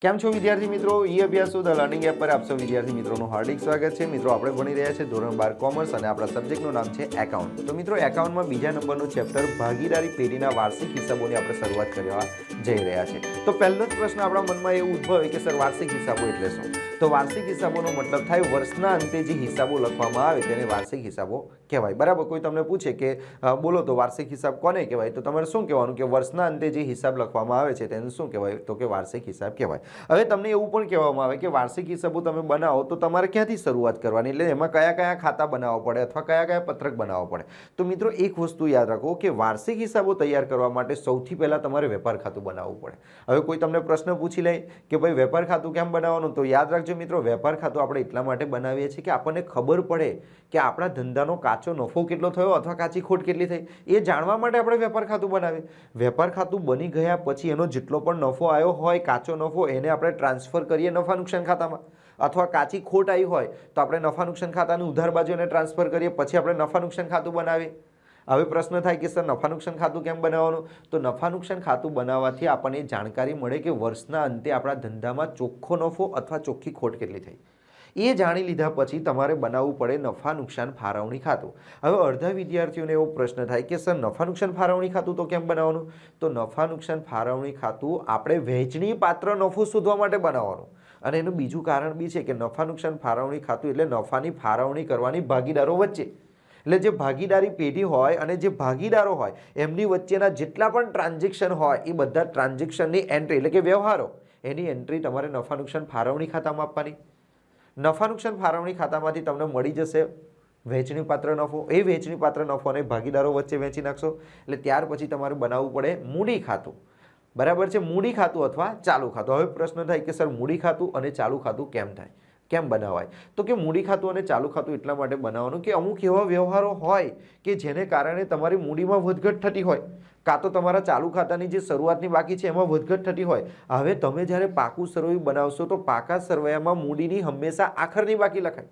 કેમ છો વિદ્યાર્થી મિત્રો? ઈ અભ્યાસ ધ લર્નિંગ એપ પર આપ સૌ વિદ્યાર્થી મિત્રોનું હાર્દિક સ્વાગત છે। મિત્રો આપણે ભણી રહ્યા છીએ ધોરણ 12 કોમર્સ અને આપણા સબ્જેક્ટનું નામ છે એકાઉન્ટ। તો મિત્રો એકાઉન્ટમાં બીજા નંબરનું ચેપ્ટર ભાગીદારી પેઢીના વાર્ષિક હિસાબોની આપણે શરૂઆત કરવા જઈ રહ્યા છે। તો પહેલો જ પ્રશ્ન આપણા મનમાં એવું ઉદ્ભવે કે સર વાર્ષિક હિસાબો એટલે શું? તો વાર્ષિક હિસાબોનો મતલબ થાય વર્ષના અંતે જે હિસાબો લખવામાં આવે તેને વાર્ષિક હિસાબો કહેવાય। બરાબર, કોઈ તમને પૂછે કે બોલો તો વાર્ષિક હિસાબ કોને કહેવાય, તો તમારે શું કહેવાનું કે વર્ષના અંતે જે હિસાબ લખવામાં આવે છે તેને શું કહેવાય, તો કે વાર્ષિક હિસાબ કહેવાય। હવે તમને એવું પણ કહેવામાં આવે કે વાર્ષિક હિસાબો તમે બનાવો તો તમારે ક્યાંથી શરૂઆત કરવાની, એટલે એમાં કયા કયા ખાતા બનાવવા પડે અથવા કયા કયા પત્રક બનાવવા પડે। તો મિત્રો એક વસ્તુ યાદ રાખો કે વાર્ષિક હિસાબો તૈયાર કરવા માટે સૌથી પહેલાં તમારે વેપાર ખાતું બનાવવું પડે। હવે કોઈ તમને પ્રશ્ન પૂછી લે કે ભાઈ વેપાર ખાતું કેમ બનાવવાનું, તો યાદ રાખજો મિત્રો, વેપાર ખાતું આપણે એટલા માટે બનાવીએ છીએ કે આપણને ખબર પડે કે આપણા ધંધાનો કાચો નફો કેટલો થયો અથવા કાચી ખોટ કેટલી થઈ, એ જાણવા માટે આપણે વેપાર ખાતું બનાવીએ। વેપાર ખાતું બની ગયા પછી એનો જેટલો પણ નફો આવ્યો હોય, કાચો નફો, એને આપણે ટ્રાન્સફર કરીએ નફા નુકસાન ખાતામાં, અથવા કાચી ખોટ આવી હોય તો આપણે નફા નુકસાન ખાતાની ઉધાર બાજુ એને ટ્રાન્સફર કરીએ, પછી આપણે નફા નુકસાન ખાતું બનાવીએ। હવે પ્રશ્ન થાય કે સર નફા નુકસાન ખાતું કેમ બનાવવાનું, તો નફા નુકસાન ખાતું બનાવવાથી આપણને જાણકારી મળે કે વર્ષના અંતે આપણા ધંધામાં ચોખ્ખો નફો અથવા ચોખ્ખી ખોટ કેટલી થઈ, એ જાણી લીધા પછી તમારે બનાવવું પડે નફા નુકસાન ફાળવણી ખાતું। હવે અડધા વિદ્યાર્થીઓને એવો પ્રશ્ન થાય કે સર નફા નુકસાન ફાળવણી ખાતું તો કેમ બનાવવાનું, તો નફા નુકસાન ફાળવણી ખાતું આપણે વહેંચણી પાત્ર નફો શોધવા માટે બનાવવાનું, અને એનું બીજું કારણ બી છે કે નફા નુકસાન ફાળવણી ખાતું એટલે નફાની ફાળવણી કરવાની ભાગીદારો વચ્ચે, એટલે જે ભાગીદારી પેઢી હોય અને જે ભાગીદારો હોય એમની વચ્ચેના જેટલા પણ ટ્રાન્ઝેક્શન હોય એ બધા ટ્રાન્ઝેક્શનની એન્ટ્રી એટલે કે વ્યવહારો, એની એન્ટ્રી તમારે નફા નુકસાન ફાળવણી ખાતામાં આપવાની। નફા નુકસાન ફાળવણી ખાતામાંથી તમને મળી જશે વહેંચણી પાત્ર નફો, એ વહેંચણી પાત્ર નફોને ભાગીદારો વચ્ચે વહેંચી નાખશો, એટલે ત્યાર પછી તમારે બનાવવું પડે મૂડી ખાતું। બરાબર છે, મૂડી ખાતું અથવા ચાલુ ખાતું। હવે પ્રશ્ન થાય કે સર મૂડી ખાતું અને ચાલુ ખાતું કેમ થાય, કેમ બનાવાય, તો કે મૂડી ખાતું અને ચાલુ ખાતું એટલા માટે બનાવવાનું કે અમુક એવા વ્યવહારો હોય કે જેને કારણે તમારી મૂડીમાં વધઘટ થતી હોય, કાં તો તમારા ચાલુ ખાતાની જે શરૂઆતની બાકી છે એમાં વધઘટ થતી હોય। હવે તમે જ્યારે પાકું સરવૈયું બનાવશો તો પાકા સરવૈયામાં મૂડીની હંમેશા આખરની બાકી લખાય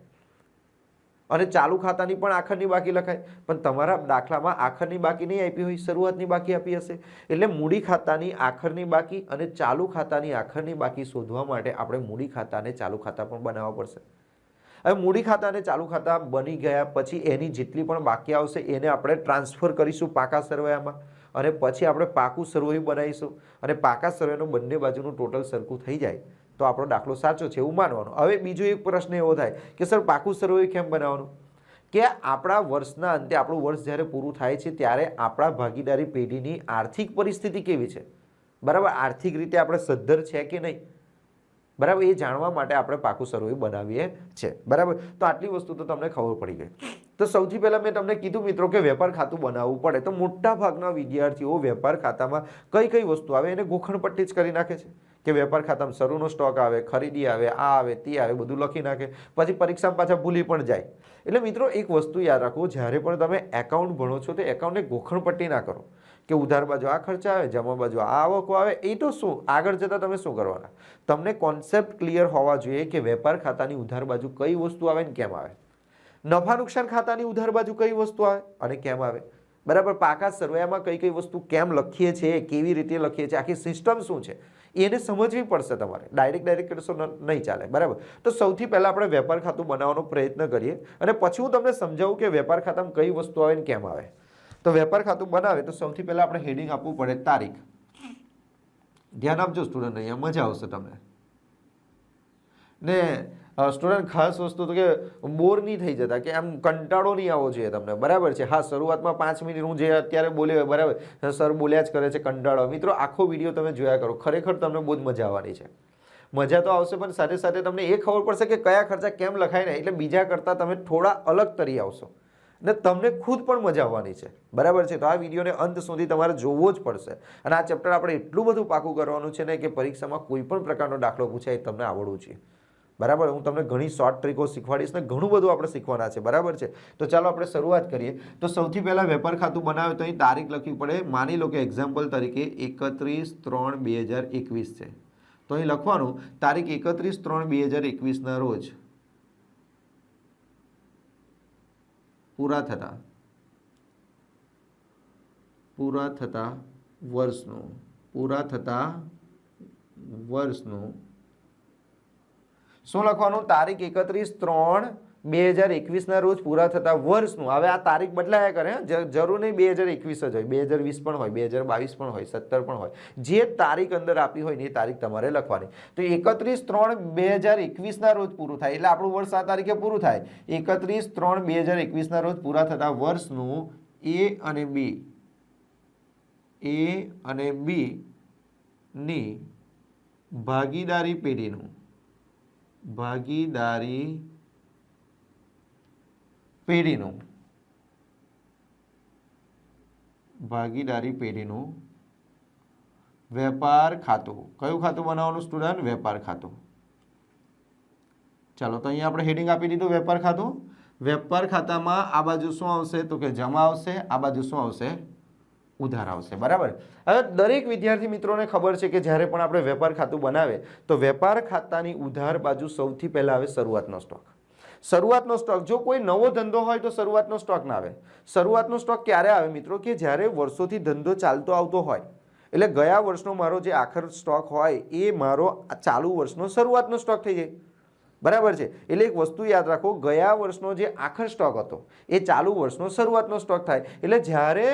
અને ચાલુ ખાતાની પણ આખરની બાકી લખાય, પણ તમારા દાખલામાં આખરની બાકી નહીં આપી હોય, શરૂઆતની બાકી આપી હશે, એટલે મૂડી ખાતાની આખરની બાકી અને ચાલુ ખાતાની આખરની બાકી શોધવા માટે આપણે મૂડી ખાતા અને ચાલુ ખાતા પણ બનાવવા પડશે। હવે મૂડી ખાતા અને ચાલુ ખાતા બની ગયા પછી એની જેટલી પણ બાકી આવશે એને આપણે ટ્રાન્સફર કરીશું પાકા સરવૈયામાં, અને પછી આપણે પાકું સરવૈયું બનાવીશું, અને પાકા સરવૈયાનું બંને બાજુનું ટોટલ સરખું થઈ જાય તો આપણો દાખલો સાચો છે એવું માનવાનું। હવે બીજો એક પ્રશ્ન એવો થાય કે સર પાકું સરવૈયું કેમ બનાવવાનું, કે આપણા વર્ષના અંતે આપણું વર્ષ જ્યારે પૂરું થાય છે ત્યારે આપણા ભાગીદારી પેઢીની આર્થિક પરિસ્થિતિ કેવી છે, બરાબર, આર્થિક રીતે આપણે સદ્ધર છે કે નહીં, બરાબર, એ જાણવા માટે આપણે પાકું સરવૈયું બનાવીએ છીએ। બરાબર, તો આટલી વસ્તુ તો તમને ખબર પડી ગઈ। તો સૌથી પહેલાં મેં તમને કીધું મિત્રો કે વેપાર ખાતું બનાવવું પડે, તો મોટા ભાગના વિદ્યાર્થીઓ વેપાર ખાતામાં કઈ કઈ વસ્તુ આવે એને ગોખણપટ્ટી જ કરી નાખે છે કે વેપાર ખાતામાં શરૂનો સ્ટોક આવે, ખરીદી આવે, આ આવે, તે આવે, બધું લખી નાખે, પછી પરીક્ષામાં પાછા ભૂલી પણ જાય। એટલે મિત્રો એક વસ્તુ યાદ રાખો, જ્યારે પણ તમે એકાઉન્ટ ભણો છો તો એકાઉન્ટને ગોખણપટ્ટી ના કરો કે ઉધાર બાજુ આ ખર્ચા આવે, જમા બાજુ આ આવકો આવે, એ તો શું આગળ જતાં તમે શું કરવાના, તમને કોન્સેપ્ટ ક્લિયર હોવા જોઈએ કે વેપાર ખાતાની ઉધાર બાજુ કઈ વસ્તુ આવે ને કેમ આવે, નફા નુકસાન ખાતાની ઉધાર બાજુ કઈ વસ્તુ આવે અને કેમ આવે, બરાબર, પાકા સરવૈયામાં કઈ કઈ વસ્તુ કેમ લખીએ છીએ, કેવી રીતે લખીએ છીએ, આખી સિસ્ટમ શું છે એને સમજવી પડશે તમારે, ડાયરેક્ટ કરશો નહીં ચાલે। બરાબર, તો સૌથી પહેલાં આપણે વેપાર ખાતું બનાવવાનો પ્રયત્ન કરીએ અને પછી હું તમને સમજાવું કે વેપાર ખાતામાં કઈ વસ્તુ આવે ને કેમ આવે। તો વેપાર ખાતું બનાવે તો સૌથી પહેલાં આપણે હેડિંગ આપવું પડે તારીખ। ધ્યાન આપજો સ્ટુડન્ટ, અહીંયા મજા આવશે તમને। ને સ્ટુડન્ટ ખાસ વસ્તુ તો કે બોર નહીં થઈ જતા, કે આમ કંટાળો નહીં આવવો જોઈએ તમને, બરાબર છે। હા, શરૂઆતમાં 5 મિનિટ હું જે અત્યારે બોલ્યો, બરાબર, સર બોલ્યા જ કરે છે કંટાળો, મિત્રો આખો વિડીયો તમે જોયા કરો, ખરેખર તમને બહુ જ મજા આવવાની છે। મજા તો આવશે પણ સાથે સાથે તમને એ ખબર પડશે કે કયા ખર્ચા કેમ લખાય ને, એટલે બીજા કરતાં તમે થોડા અલગ તરી આવશો ને તમને ખુદ પણ મજા આવવાની છે, બરાબર છે। તો આ વિડીયોને અંત સુધી તમારે જોવો જ પડશે, અને આ ચેપ્ટર આપણે એટલું બધું પાકું કરવાનું છે ને કે પરીક્ષામાં કોઈ પણ પ્રકારનો દાખલો પૂછાય તમને આવડવું છે, બરાબર। હું તમને ઘણી શોર્ટ ટ્રીકો શીખવાડીશ ને ઘણું બધું આપણે શીખવાના છે, બરાબર છે। તો ચાલો આપણે શરૂઆત કરીએ। તો સૌથી પહેલાં વેપાર ખાતું બનાવે તો અહીં તારીખ લખવી પડે। માની લો કે એક્ઝામ્પલ તરીકે 31/3/2021 છે, તો અહીં લખવાનું તારીખ 31/3/2021ના રોજ પૂરા થતા વર્ષનું શું લખવાનું? તારીખ 31/3/2021 રોજ પૂરા થતા વર્ષનું. હવે આ તારીખ બદલાયા કરે, જરૂર નહીં 2021 જ હોય, 2020 પણ હોય, 2022 પણ હોય, 17 પણ હોય, જે તારીખ અંદર આપી હોય ને એ તારીખ તમારે લખવાની. તો 31/3/2021 રોજ પૂરું થાય એટલે આપણું વર્ષ આ તારીખે પૂરું થાય. 31/3/2021 રોજ પૂરા થતા વર્ષનું A અને B ની ભાગીદારી પેઢીનું વેપાર ખાતું. કયું ખાતું બનાવવાનું સ્ટુડન્ટ? વેપાર ખાતું. ચાલો તો અહીંયા આપણે હેડિંગ આપી દીધું વેપાર ખાતું. વેપાર ખાતામાં આ બાજુ શું આવશે? તો કે જમા આવશે. આ બાજુ શું આવશે? ઉધાર આવશે. બરાબર. હવે દરેક વિદ્યાર્થી મિત્રોને ખબર છે કે જ્યારે પણ આપણે વેપાર ખાતું બનાવે તો વેપાર ખાતાની ઉધાર બાજુ સૌથી પહેલા આવે શરૂઆતનો સ્ટોક. શરૂઆતનો સ્ટોક, જો કોઈ નવો ધંધો હોય તો શરૂઆતનો સ્ટોક ના આવે. શરૂઆતનો સ્ટોક ક્યારે આવે મિત્રો? કે જ્યારે વર્ષોથી ધંધો ચાલતો આવતો હોય, એટલે ગયા વર્ષનો મારો જે આખર સ્ટોક હોય એ મારો ચાલુ વર્ષનો શરૂઆતનો સ્ટોક થઈ જાય. બરાબર છે. એટલે એક વસ્તુ યાદ રાખો, ગયા વર્ષનો જે આખર સ્ટોક હતો એ ચાલુ વર્ષનો શરૂઆતનો સ્ટોક થાય. એટલે જ્યારે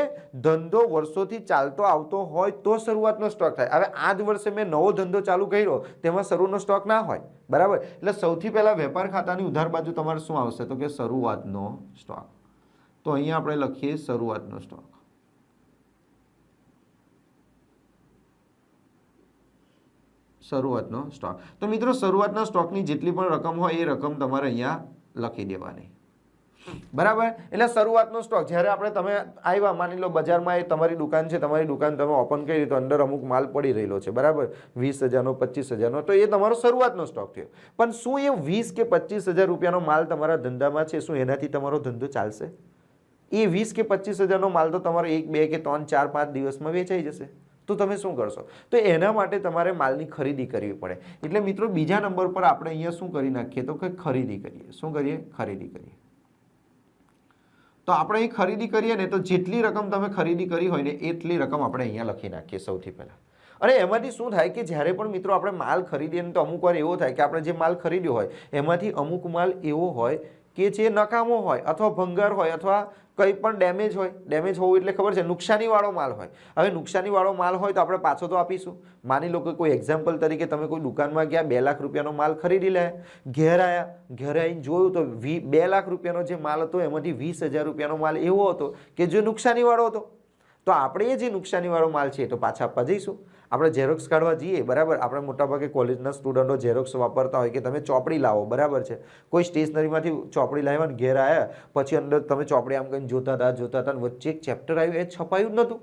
ધંધો વર્ષોથી ચાલતો આવતો હોય તો શરૂઆતનો સ્ટોક થાય. હવે આ જ વર્ષે મેં નવો ધંધો ચાલુ કર્યો, તેમાં શરૂનો સ્ટોક ના હોય. બરાબર. એટલે સૌથી પહેલા વેપાર ખાતાની ઉધાર બાજુ તમારે શું આવશે? તો કે શરૂઆતનો સ્ટોક. તો અહીંયા આપણે લખીએ શરૂઆતનો સ્ટોક. શરૂઆતનો સ્ટોક. તો મિત્રો શરૂઆતના સ્ટોકની જેટલી પણ રકમ હોય એ રકમ તમારે અહીંયા લખી દેવાની. બરાબર. એટલે શરૂઆતનો સ્ટોક જ્યારે આપણે તમે આવ્યા, માની લો બજારમાં એ તમારી દુકાન છે, તમારી દુકાન તમે ઓપન કરી તો અંદર અમુક માલ પડી રહેલો છે. બરાબર. 20,000નો 25,000નો, તો એ તમારો શરૂઆતનો સ્ટોક થયો. પણ શું એ 20 કે 25,000 રૂપિયાનો માલ તમારા ધંધામાં છે, શું એનાથી તમારો ધંધો ચાલશે? એ 20 કે 25,000નો માલ તો તમારો 1, 2 કે 3, 4, 5 દિવસમાં વેચાઈ જશે. તો તમે શું કરશો? તો એના માટે તમારે માલની ખરીદી કરવી પડે. એટલે મિત્રો બીજા નંબર પર આપણે અહીંયા શું કરી નાખીએ? તો કે ખરીદી કરીએ. શું કરીએ? ખરીદી કરીએ. તો આપણે અહીં ખરીદી કરીએ ને, તો જેટલી રકમ તમે ખરીદી કરી હોય ને એટલી રકમ આપણે અહીંયા લખી નાખીએ સૌથી પહેલા. અને એમાંથી શું થાય કે જ્યારે પણ મિત્રો આપણે માલ ખરીદીએ ને, તો અમુક વાર એવો થાય કે આપણે જે માલ ખરીદ્યો હોય એમાંથી અમુક માલ એવો હોય કે જે નકામો હોય અથવા ભંગાર હોય અથવા કંઈ પણ ડેમેજ હોય. ડેમેજ હોવું એટલે ખબર છે, નુકસાનીવાળો માલ હોય. હવે નુકસાનીવાળો માલ હોય તો આપણે પાછો તો આપીશું. માની લો કે કોઈ એક્ઝામ્પલ તરીકે તમે કોઈ દુકાનમાં ગયા, 2 લાખ રૂપિયાનો માલ ખરીદી લે, ઘેર આવીને જોયું તો 2 લાખ રૂપિયાનો જે માલ હતો એમાંથી 20,000 રૂપિયાનો માલ એવો હતો કે જે નુકસાનીવાળો હતો. તો આપણે એ જે નુકસાનીવાળો માલ છે એ તો પાછા આપવા જઈશું. આપણે ઝેરોક્સ કાઢવા જઈએ. બરાબર. આપણે મોટાભાગે કોલેજના સ્ટુડન્ટો ઝેરોક્સ વાપરતા હોય કે તમે ચોપડી લાવો. બરાબર છે. કોઈ સ્ટેશનરીમાંથી ચોપડી લાવ્યા ને ઘેર આવ્યા, પછી અંદર તમે ચોપડી આમ કરીને જોતા હતા ને વચ્ચે એક ચેપ્ટર આવ્યું, એ છપાયું જ નહોતું,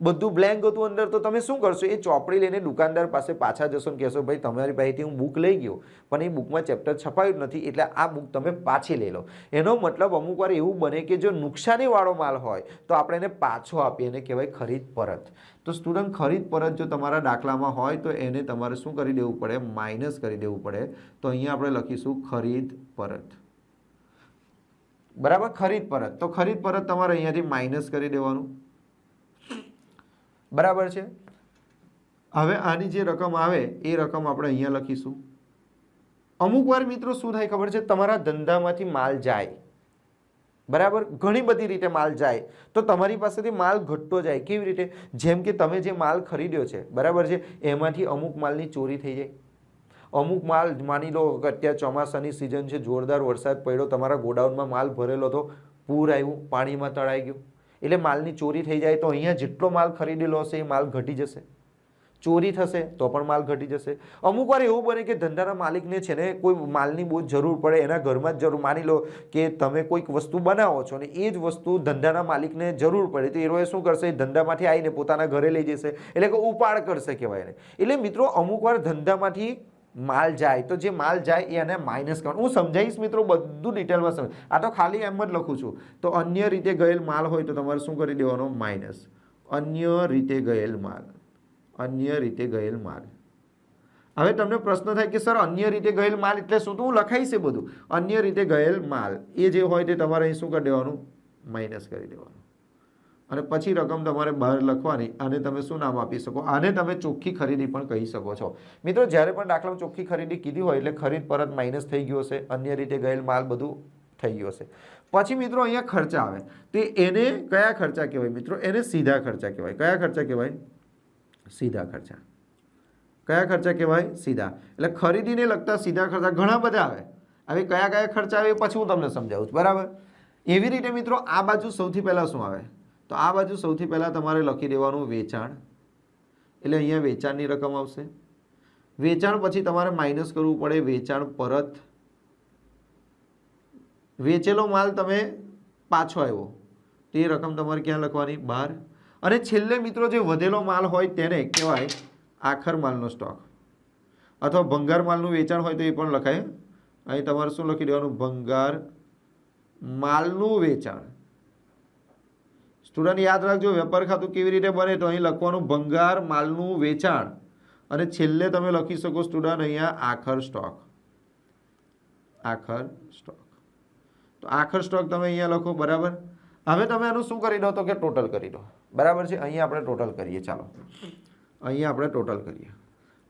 બધું બ્લેન્ક હતું અંદર. તો તમે શું કરશો? એ ચોપડી લઈને દુકાનદાર પાસે પાછા જશો ને કહેશો, ભાઈ તમારી પાસેથી હું બુક લઈ ગયો પણ એ બુકમાં ચેપ્ટર છપાયું જ નથી, એટલે આ બુક તમે પાછી લઈ લો. એનો મતલબ અમુક વાર એવું બને કે જો નુકસાનીવાળો માલ હોય તો આપણે એને પાછો આપીએ, એને કહેવાય ખરીદ પરત. તો સ્ટુડન્ટ ખરીદ પરત જો તમારા દાખલામાં હોય તો એને તમારે શું કરી દેવું પડે? માઇનસ કરી દેવું પડે. તો અહીંયા આપણે લખીશું ખરીદ પરત. બરાબર. ખરીદ પરત. તો ખરીદ પરત તમારે અહીંયાથી માઇનસ કરી દેવાનું. બરાબર છે. હવે આની જે રકમ આવે એ રકમ આપણે અહીંયા લખીશું. અમુક વાર મિત્રો શું થાય ખબર છે? તમારા ધંધામાંથી માલ જાય. બરાબર. ઘણી બધી રીતે માલ જાય તો તમારી પાસેથી માલ ઘટતો જાય. કેવી રીતે? જેમ કે તમે જે માલ ખરીદ્યો છે, બરાબર છે, એમાંથી અમુક માલની ચોરી થઈ જાય. અમુક માલ, માની લો કે અત્યારે ચોમાસાની સિઝન છે, જોરદાર વરસાદ પડ્યો, તમારા ગોડાઉનમાં માલ ભરેલો હતો, પૂર આવ્યું, પાણીમાં તળાઈ ગયું, એટલે માલની ચોરી થઈ જાય. તો અહીંયા જેટલો માલ ખરીદેલો હશે એ માલ ઘટી જશે. ચોરી થશે તો પણ માલ ઘટી જશે. અમુક વાર એવું બને કે ધંધાના માલિકને છે ને કોઈ માલની બહુ જરૂર પડે, એના ઘરમાં જ જરૂર. માની લો કે તમે કોઈક વસ્તુ બનાવો છો ને એ જ વસ્તુ ધંધાના માલિકને જરૂર પડે, તો એ શું કરશે? ધંધામાંથી આવીને પોતાના ઘરે લઈ જશે, એટલે કે ઉપાડ કરશે કહેવાય એને. એટલે મિત્રો અમુક વાર ધંધામાંથી માલ જાય તો જે માલ જાય એ એને માઇનસ કરવાનું. હું સમજાવીશ મિત્રો, બધું ડિટેલમાં સમજ. આ તો ખાલી એમ જ લખું છું. તો અન્ય રીતે ગયેલ માલ હોય તો તમારે શું કરી દેવાનો? માઇનસ. અન્ય રીતે ગયેલ માલ. અન્ય રીતે ગયેલ માલ. હવે તમને પ્રશ્ન થાય કે સર અન્ય રીતે ગયેલ માલ એટલે શું? તો હું લખાઈશ એ બધું. અન્ય રીતે ગયેલ માલ એ જે હોય તે તમારે અહીં શું કરી દેવાનું? માઇનસ કરી દેવાનું. અને પછી રકમ તમારે બહાર લખવાની. આને તમે શું નામ આપી શકો? આને તમે ચોખ્ખી ખરીદી પણ કહી શકો છો. મિત્રો જ્યારે પણ દાખલામાં ચોખ્ખી ખરીદી કીધી હોય એટલે ખરીદ પરત માઇનસ થઈ ગયો હશે, અન્ય રીતે ગયેલ માલ બધું થઈ ગયું હશે. પછી મિત્રો અહીંયા ખર્ચા આવે, તે એને કયા ખર્ચા કહેવાય મિત્રો? એને સીધા ખર્ચા કહેવાય. કયા ખર્ચા કહેવાય? સીધા ખર્ચા. કયા ખર્ચા કહેવાય? સીધા. એટલે ખરીદીને લગતા સીધા ખર્ચા ઘણા બધા આવે. હવે કયા કયા ખર્ચા આવે પછી હું તમને સમજાવું છું, બરાબર? એવી રીતે મિત્રો આ બાજુ સૌથી પહેલાં શું આવે? તો આ બાજુ સૌથી પહેલાં તમારે લખી દેવાનું વેચાણ. એટલે અહીંયા વેચાણની રકમ આવશે. વેચાણ પછી તમારે માઇનસ કરવું પડે વેચાણ પરત. વેચેલો માલ તમે પાછો આવ્યો તે રકમ તમારે ક્યાં લખવાની? બહાર. અને છેલ્લે મિત્રો જે વધેલો માલ હોય તેને કહેવાય આખર માલનો સ્ટોક, અથવા ભંગાર માલનું વેચાણ હોય તો એ પણ લખાય. અહીં તમારે શું લખી દેવાનું? ભંગાર માલનું વેચાણ. સ્ટુડન્ટ યાદ રાખજો, વેપાર ખાતું કેવી રીતે બને? તો અહીં લખવાનું ભંગાર માલનું વેચાણ, અને છેલ્લે તમે લખી શકો સ્ટુડન્ટ અહીંયા આખર સ્ટોક. આખર સ્ટોક. તો આખર સ્ટોક તમે અહીંયા લખો, બરાબર? હવે તમે આનું શું કરી દો? તો કે ટોટલ કરી દો, બરાબર છે? અહીંયા આપણે ટોટલ કરીએ. ચાલો અહીંયા આપણે ટોટલ કરીએ.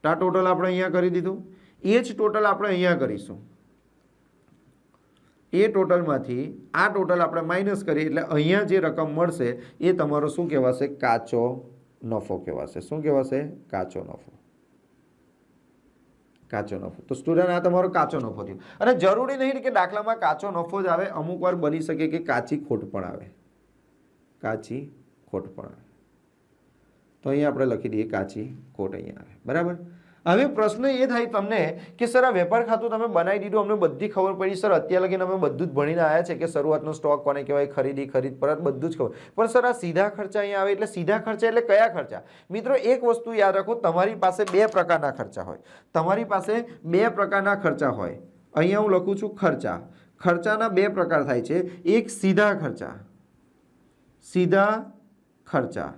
તો આ ટોટલ આપણે અહીંયા કરી દીધું. એ જ ટોટલ આપણે અહીંયા કરીશું. એ ટોટલમાંથી આ ટોટલ આપણે માઇનસ કરીએ એટલે અહીંયા જે રકમ મળશે એ તમારો શું કહેવાશે? કાચો નફો કહેવાશે. શું કહેવાશે? કાચો નફો. કાચો નફો. તો સ્ટુડન્ટ આ તમારો કાચો નફો થયો. અને જરૂરી નહીં કે દાખલામાં કાચો નફો જ આવે, અમુક વાર બની શકે કે કાચી ખોટ પણ આવે. કાચી ખોટ પણ આવે. તો અહીંયા આપણે લખી દઈએ કાચી ખોટ અહીંયા આવે, બરાબર? હવે પ્રશ્ન એ થાય તમને કે સર આ વેપાર ખાતું તમે બનાવી દીધું, અમને બધી ખબર પડી સર, અત્યાર લગીને અમે બધું જ ભણીને આવ્યા છે કે શરૂઆતનો સ્ટોક કોને કહેવાય, ખરીદી, ખરીદ પરત, બધું જ ખબર. પણ સર આ સીધા ખર્ચા અહીંયા આવે, એટલે સીધા ખર્ચા એટલે કયા ખર્ચા? મિત્રો એક વસ્તુ યાદ રાખો, તમારી પાસે બે પ્રકારના ખર્ચા હોય. તમારી પાસે બે પ્રકારના ખર્ચા હોય. અહીંયા હું લખું છું ખર્ચા. ખર્ચાના બે પ્રકાર થાય છે. એક સીધા ખર્ચા, સીધા ખર્ચા,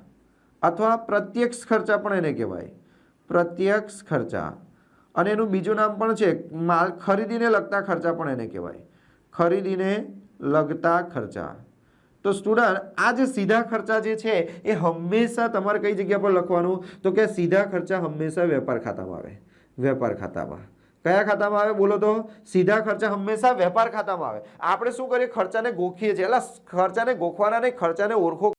અથવા પ્રત્યક્ષ ખર્ચા પણ એને કહેવાય, પ્રત્યક્ષ ખર્ચા. અને એનું બીજું નામ પણ છે માલ ખરીદીને લગતા ખર્ચા પણ એને કહેવાય, ખરીદીને લગતા ખર્ચા. તો સ્ટુડન્ટ આ જે સીધા ખર્ચા જે છે એ હંમેશા તમારે કઈ જગ્યા પર લખવાનું? તો કે સીધા ખર્ચા હંમેશા વેપાર ખાતામાં આવે. વેપાર ખાતામાં. કયા ખાતામાં આવે બોલો તો? સીધા ખર્ચા હંમેશા વેપાર ખાતામાં આવે. આપણે શું કરીએ? ખર્ચાને ગોખીએ છીએ. એટલે ખર્ચાને ગોખવાના નહીં, ખર્ચાને ઓળખો.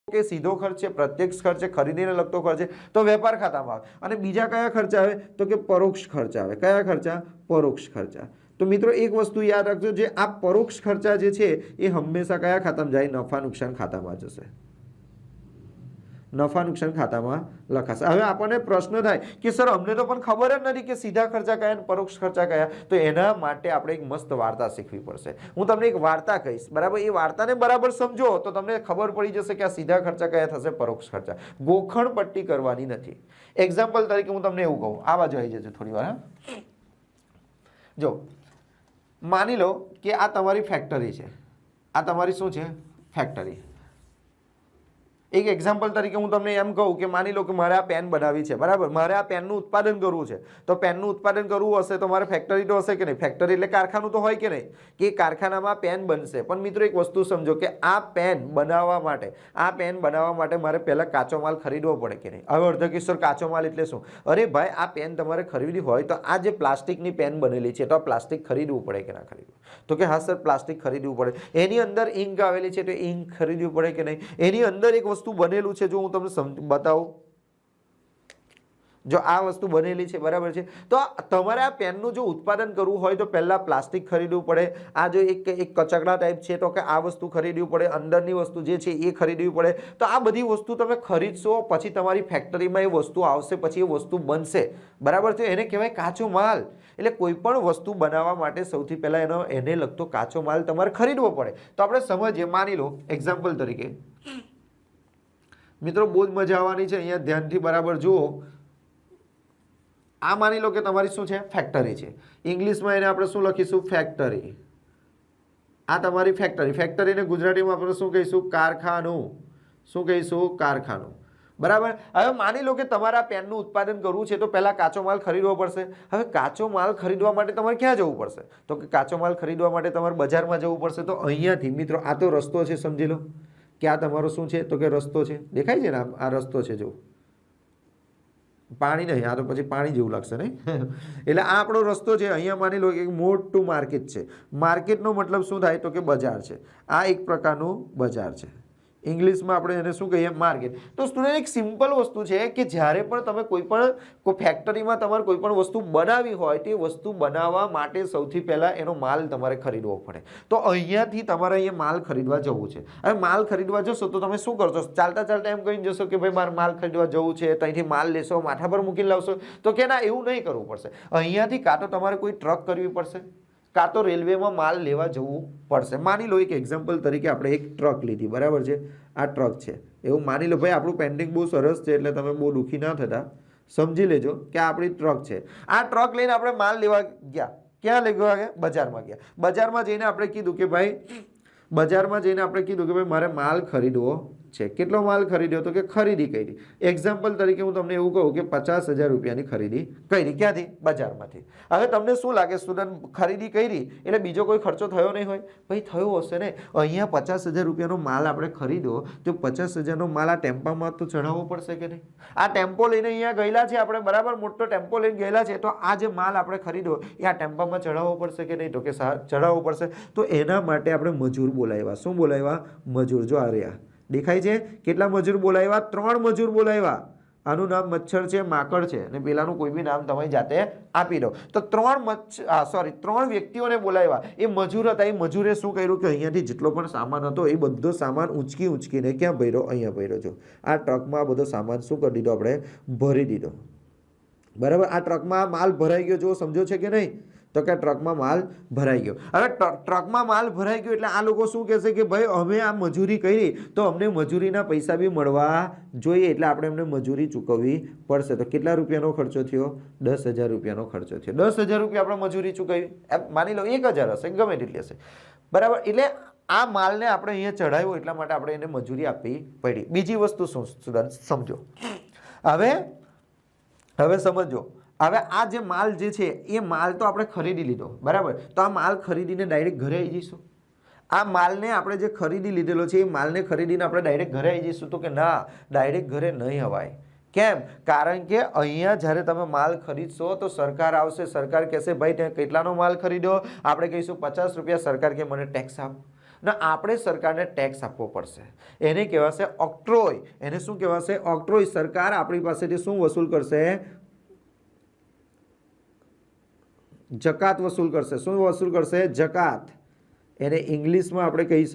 કે સીધો ખર્ચ છે, પ્રત્યક્ષ ખર્ચ છે, ખરીદીને લગતો ખર્ચ છે, તો વેપાર ખાતામાં આવે. અને બીજા કયા ખર્ચા આવે? તો કે પરોક્ષ ખર્ચા આવે. કયા ખર્ચા? પરોક્ષ ખર્ચા. તો મિત્રો એક વસ્તુ યાદ રાખજો, જે આ પરોક્ષ ખર્ચા જે છે એ હંમેશા કયા ખાતામાં જાય? નફા નુકસાન ખાતામાં જશે. નફા નુકસાન ખાતામાં લખાશે. હવે આપણને પ્રશ્ન થાય કે સર અમને તો પણ ખબર જ નથી કે સીધા ખર્ચા કયા અને પરોક્ષ ખર્ચા કયા. તો એના માટે આપણે એક મસ્ત વાર્તા શીખવી પડશે. હું તમને એક વાર્તા કહીશ, બરાબર? એ વાર્તાને બરાબર સમજો તો તમને ખબર પડી જશે કે આ સીધા ખર્ચા કયા થશે, પરોક્ષ ખર્ચા. ગોખણ પટ્ટી કરવાની નથી. એક્ઝામ્પલ તરીકે હું તમને એવું કહું, આ બાજુ આવી જજો થોડી વાર. જો માની લો કે આ તમારી ફેક્ટરી છે. આ તમારી શું છે? ફેક્ટરી. એક એક્ઝામ્પલ તરીકે હું તમને એમ કહું કે માની લો કે મારે આ પેન બનાવી છે, બરાબર, મારે આ પેનનું ઉત્પાદન કરવું છે, તો પેનનું ઉત્પાદન કરવું હશે તો મારે ફેક્ટરી તો હશે કે નહીં, ફેક્ટરી એટલે કારખાનું તો હોય કે નહીં, કે કારખાનામાં પેન બનશે. પણ મિત્રો એક વસ્તુ સમજો કે આ પેન બનાવવા માટે મારે પહેલા કાચો માલ ખરીદવો પડે કે નહીં. હવે અર્ધકિશોર કાચો માલ એટલે શું? અરે ભાઈ આ પેન તમારે ખરીદવી હોય તો આ જે પ્લાસ્ટિકની પેન બનેલી છે તો આ પ્લાસ્ટિક ખરીદવું પડે કે ના ખરીદવું? તો કે હા સર પ્લાસ્ટિક ખરીદવું પડે. એની અંદર ઇંક આવેલી છે તો ઇંક ખરીદવું પડે કે નહીં? એની અંદર એક વસ્તુ બનેલું છે, જો હું તમને બતાવું, જો આ વસ્તુ બનેલી છે, બરાબર છે, તો તમારે આ પેનનું જો ઉત્પાદન કરવું હોય તો પહેલા પ્લાસ્ટિક ખરીદવું પડે. આ જો એક કચકડા ટાઈપ છે તો કે આ વસ્તુ ખરીદવી પડે, અંદરની વસ્તુ જે છે એ ખરીદવી પડે. તો આ બધી વસ્તુ તમે ખરીદશો, પછી તમારી ફેક્ટરીમાં એ વસ્તુ આવશે, પછી એ વસ્તુ બનશે, બરાબર છે, એને કહેવાય કાચો માલ. એટલે કોઈ પણ વસ્તુ બનાવવા માટે સૌથી પહેલા એને લગતો કાચો માલ તમારે ખરીદવો પડે. તો આપણે સમજીએ, માની લો એક્ઝામ્પલ તરીકે, મિત્રો બહુ જ મજા આવવાની છે, અહીંયા ધ્યાનથી બરાબર જુઓ. આ માની લો કે તમારી શું છે, ફેક્ટરી છે. ઇંગ્લિશમાં એને આપણે શું લખીશું, ફેક્ટરી. આ તમારી ફેક્ટરી. ફેક્ટરીને ગુજરાતીમાં આપણે શું કહીશું, કારખાનું. શું કહીશું, કારખાનું, બરાબર. હવે માની લો કે તમારે આ પેનનું ઉત્પાદન કરવું છે તો પહેલા કાચો માલ ખરીદવો પડશે. હવે કાચો માલ ખરીદવા માટે તમારે ક્યાં જવું પડશે? તો કે કાચો માલ ખરીદવા માટે તમારે બજારમાં જવું પડશે. તો અહીંયાથી મિત્રો આ તો રસ્તો છે, સમજી લો કે આ તમારો શું છે, તો કે રસ્તો છે, દેખાય છે ને, આ રસ્તો છે, જો પાણી નહીં, આ તો પછી પાણી જેવું લાગશે નહીં. એટલે આ આપણો રસ્તો છે. અહીંયા માની લો કે એક મોટું માર્કેટ છે. માર્કેટનો મતલબ શું થાય, તો કે બજાર છે. આ એક પ્રકારનું બજાર છે. ઇંગ્લિશમાં આપણે એને શું કહીએ, માર્કેટ. તો સ્ટુડન્ટ એક સિમ્પલ વસ્તુ છે કે જ્યારે પણ તમે કોઈ ફેક્ટરીમાં તમારે કોઈ પણ વસ્તુ બનાવવી હોય, તે વસ્તુ બનાવવા માટે સૌથી પહેલા એનો માલ તમારે ખરીદવો પડે. તો અહીંયાથી તમારે અહીંયા માલ ખરીદવા જવું છે. હવે માલ ખરીદવા જશો તો તમે શું કરશો, ચાલતા ચાલતા એમ કહીને જશો કે ભાઈ મારે માલ ખરીદવા જવું છે, ત્યાંથી માલ લેશો, માથા પર મૂકીને લાવશો? તો કે ના, એવું નહીં કરવું પડશે. અહીંયાથી કાં તો તમારે કોઈ ટ્રક કરવી પડશે, કાં તો રેલવેમાં માલ લેવા જવું પડશે. માની લો એક એક્ઝામ્પલ તરીકે આપણે એક ટ્રક લીધી, બરાબર છે, આ ટ્રક છે એવું માની લો. ભાઈ આપણું પેન્ટિંગ બહુ સરસ છે એટલે તમે બહુ દુઃખી ના થતા, સમજી લેજો કે આ આપણી ટ્રક છે. આ ટ્રક લઈને આપણે માલ લેવા ગયા. ક્યાં લેવા ગયા? બજારમાં ગયા. બજારમાં જઈને આપણે કીધું કે ભાઈ મારે માલ ખરીદવો છે. કેટલો માલ ખરીદ્યો? તો કે ખરીદી કરી. એક્ઝામ્પલ તરીકે હું તમને એવું કહું કે 50,000 રૂપિયાની ખરીદી કરી. ક્યાંથી? બજારમાંથી. હવે તમને શું લાગે સ્ટુડન્ટ, ખરીદી કરી એટલે બીજો કોઈ ખર્ચો થયો નહીં હોય? ભાઈ થયો હશે ને. અહીંયા 50,000 રૂપિયાનો માલ આપણે ખરીદ્યો તો 50,000નો માલ આ ટેમ્પામાં તો ચડાવવો પડશે કે નહીં? આ ટેમ્પો લઈને અહીંયા ગયેલા છે આપણે, બરાબર, મોટો ટેમ્પો લઈને ગયેલા છે, તો આ જે માલ આપણે ખરીદ્યો એ આ ટેમ્પામાં ચડાવવો પડશે કે નહીં? તો કે ચડાવવો પડશે. તો એના માટે આપણે મજૂર બોલાવ્યા. શું બોલાવ્યા? મજૂર. જો આ રહ્યા દેખાય છે, કેટલા મજૂર બોલાવ્યા? 3 મજૂર બોલાવ્યા. આનું નામ મચ્છર છે, માકડ છે, અને પેલાનું કોઈ બી નામ તમે જાતે આપી દો. તો 3 વ્યક્તિઓને બોલાવ્યા. એ મજૂર હતા. એ મજૂરે શું કર્યું કે અહીંયાથી જેટલો પણ સામાન હતો એ બધો સામાન ઊંચકીને ક્યાં ભર્યો? અહીંયા ભર્યો. જો આ ટ્રકમાં બધો સામાન શું કરી દીધો? આપણે ભરી દીધો, બરાબર. આ ટ્રકમાં માલ ભરાઈ ગયો. જો સમજો છે કે નહીં? તો કે ટ્રકમાં માલ ભરાઈ ગયો. હવે ટ્રકમાં માલ ભરાઈ ગયો એટલે આ લોકો શું કહેશે કે ભાઈ અમે આ મજૂરી કરી તો અમને મજૂરીના પૈસા બી મળવા જોઈએ, એટલે આપણે એમને મજૂરી ચૂકવવી પડશે. તો કેટલા રૂપિયાનો ખર્ચો થયો? 10,000 રૂપિયાનો ખર્ચો થયો. 10,000 રૂપિયા આપણે મજૂરી ચૂકવી. માની લો 1,000 હશે, ગમે તેટલી હશે, બરાબર. એટલે આ માલને આપણે અહીંયા ચઢાવ્યો એટલા માટે આપણે એને મજૂરી આપવી પડી. બીજી વસ્તુ શું સ્ટુડન્ટ સમજો. હવે સમજો. હવે આ જે માલ જે છે એ માલ તો આપણે ખરીદી લીધો, બરાબર. તો આ માલ ખરીદીને ડાયરેક્ટ ઘરે આવી જઈશું? આ માલને આપણે જે ખરીદી લીધેલો છે એ માલને ખરીદીને આપણે ડાયરેક્ટ ઘરે આવી જઈશું? તો કે ના, ડાયરેક્ટ ઘરે નહીં અવાય. કેમ? કારણ કે અહીંયા જ્યારે તમે માલ ખરીદશો તો સરકાર આવશે. સરકાર કહેશે ભાઈ ત્યાં કેટલાનો માલ ખરીદ્યો? આપણે કહીશું 50 રૂપિયા. સરકાર કે મને ટેક્સ આપ. ના, આપણે સરકારને ટેક્સ આપવો પડશે. એને કહેવાશે ઓક્ટ્રોય. એને શું કહેવાશે? ઓક્ટ્રોય. સરકાર આપણી પાસેથી શું વસૂલ કરશે? જકાત વસૂલ કરશે. શું વસૂલ કરશે? જકાત. એને ઇંગ્લિશમાં આપણે કહી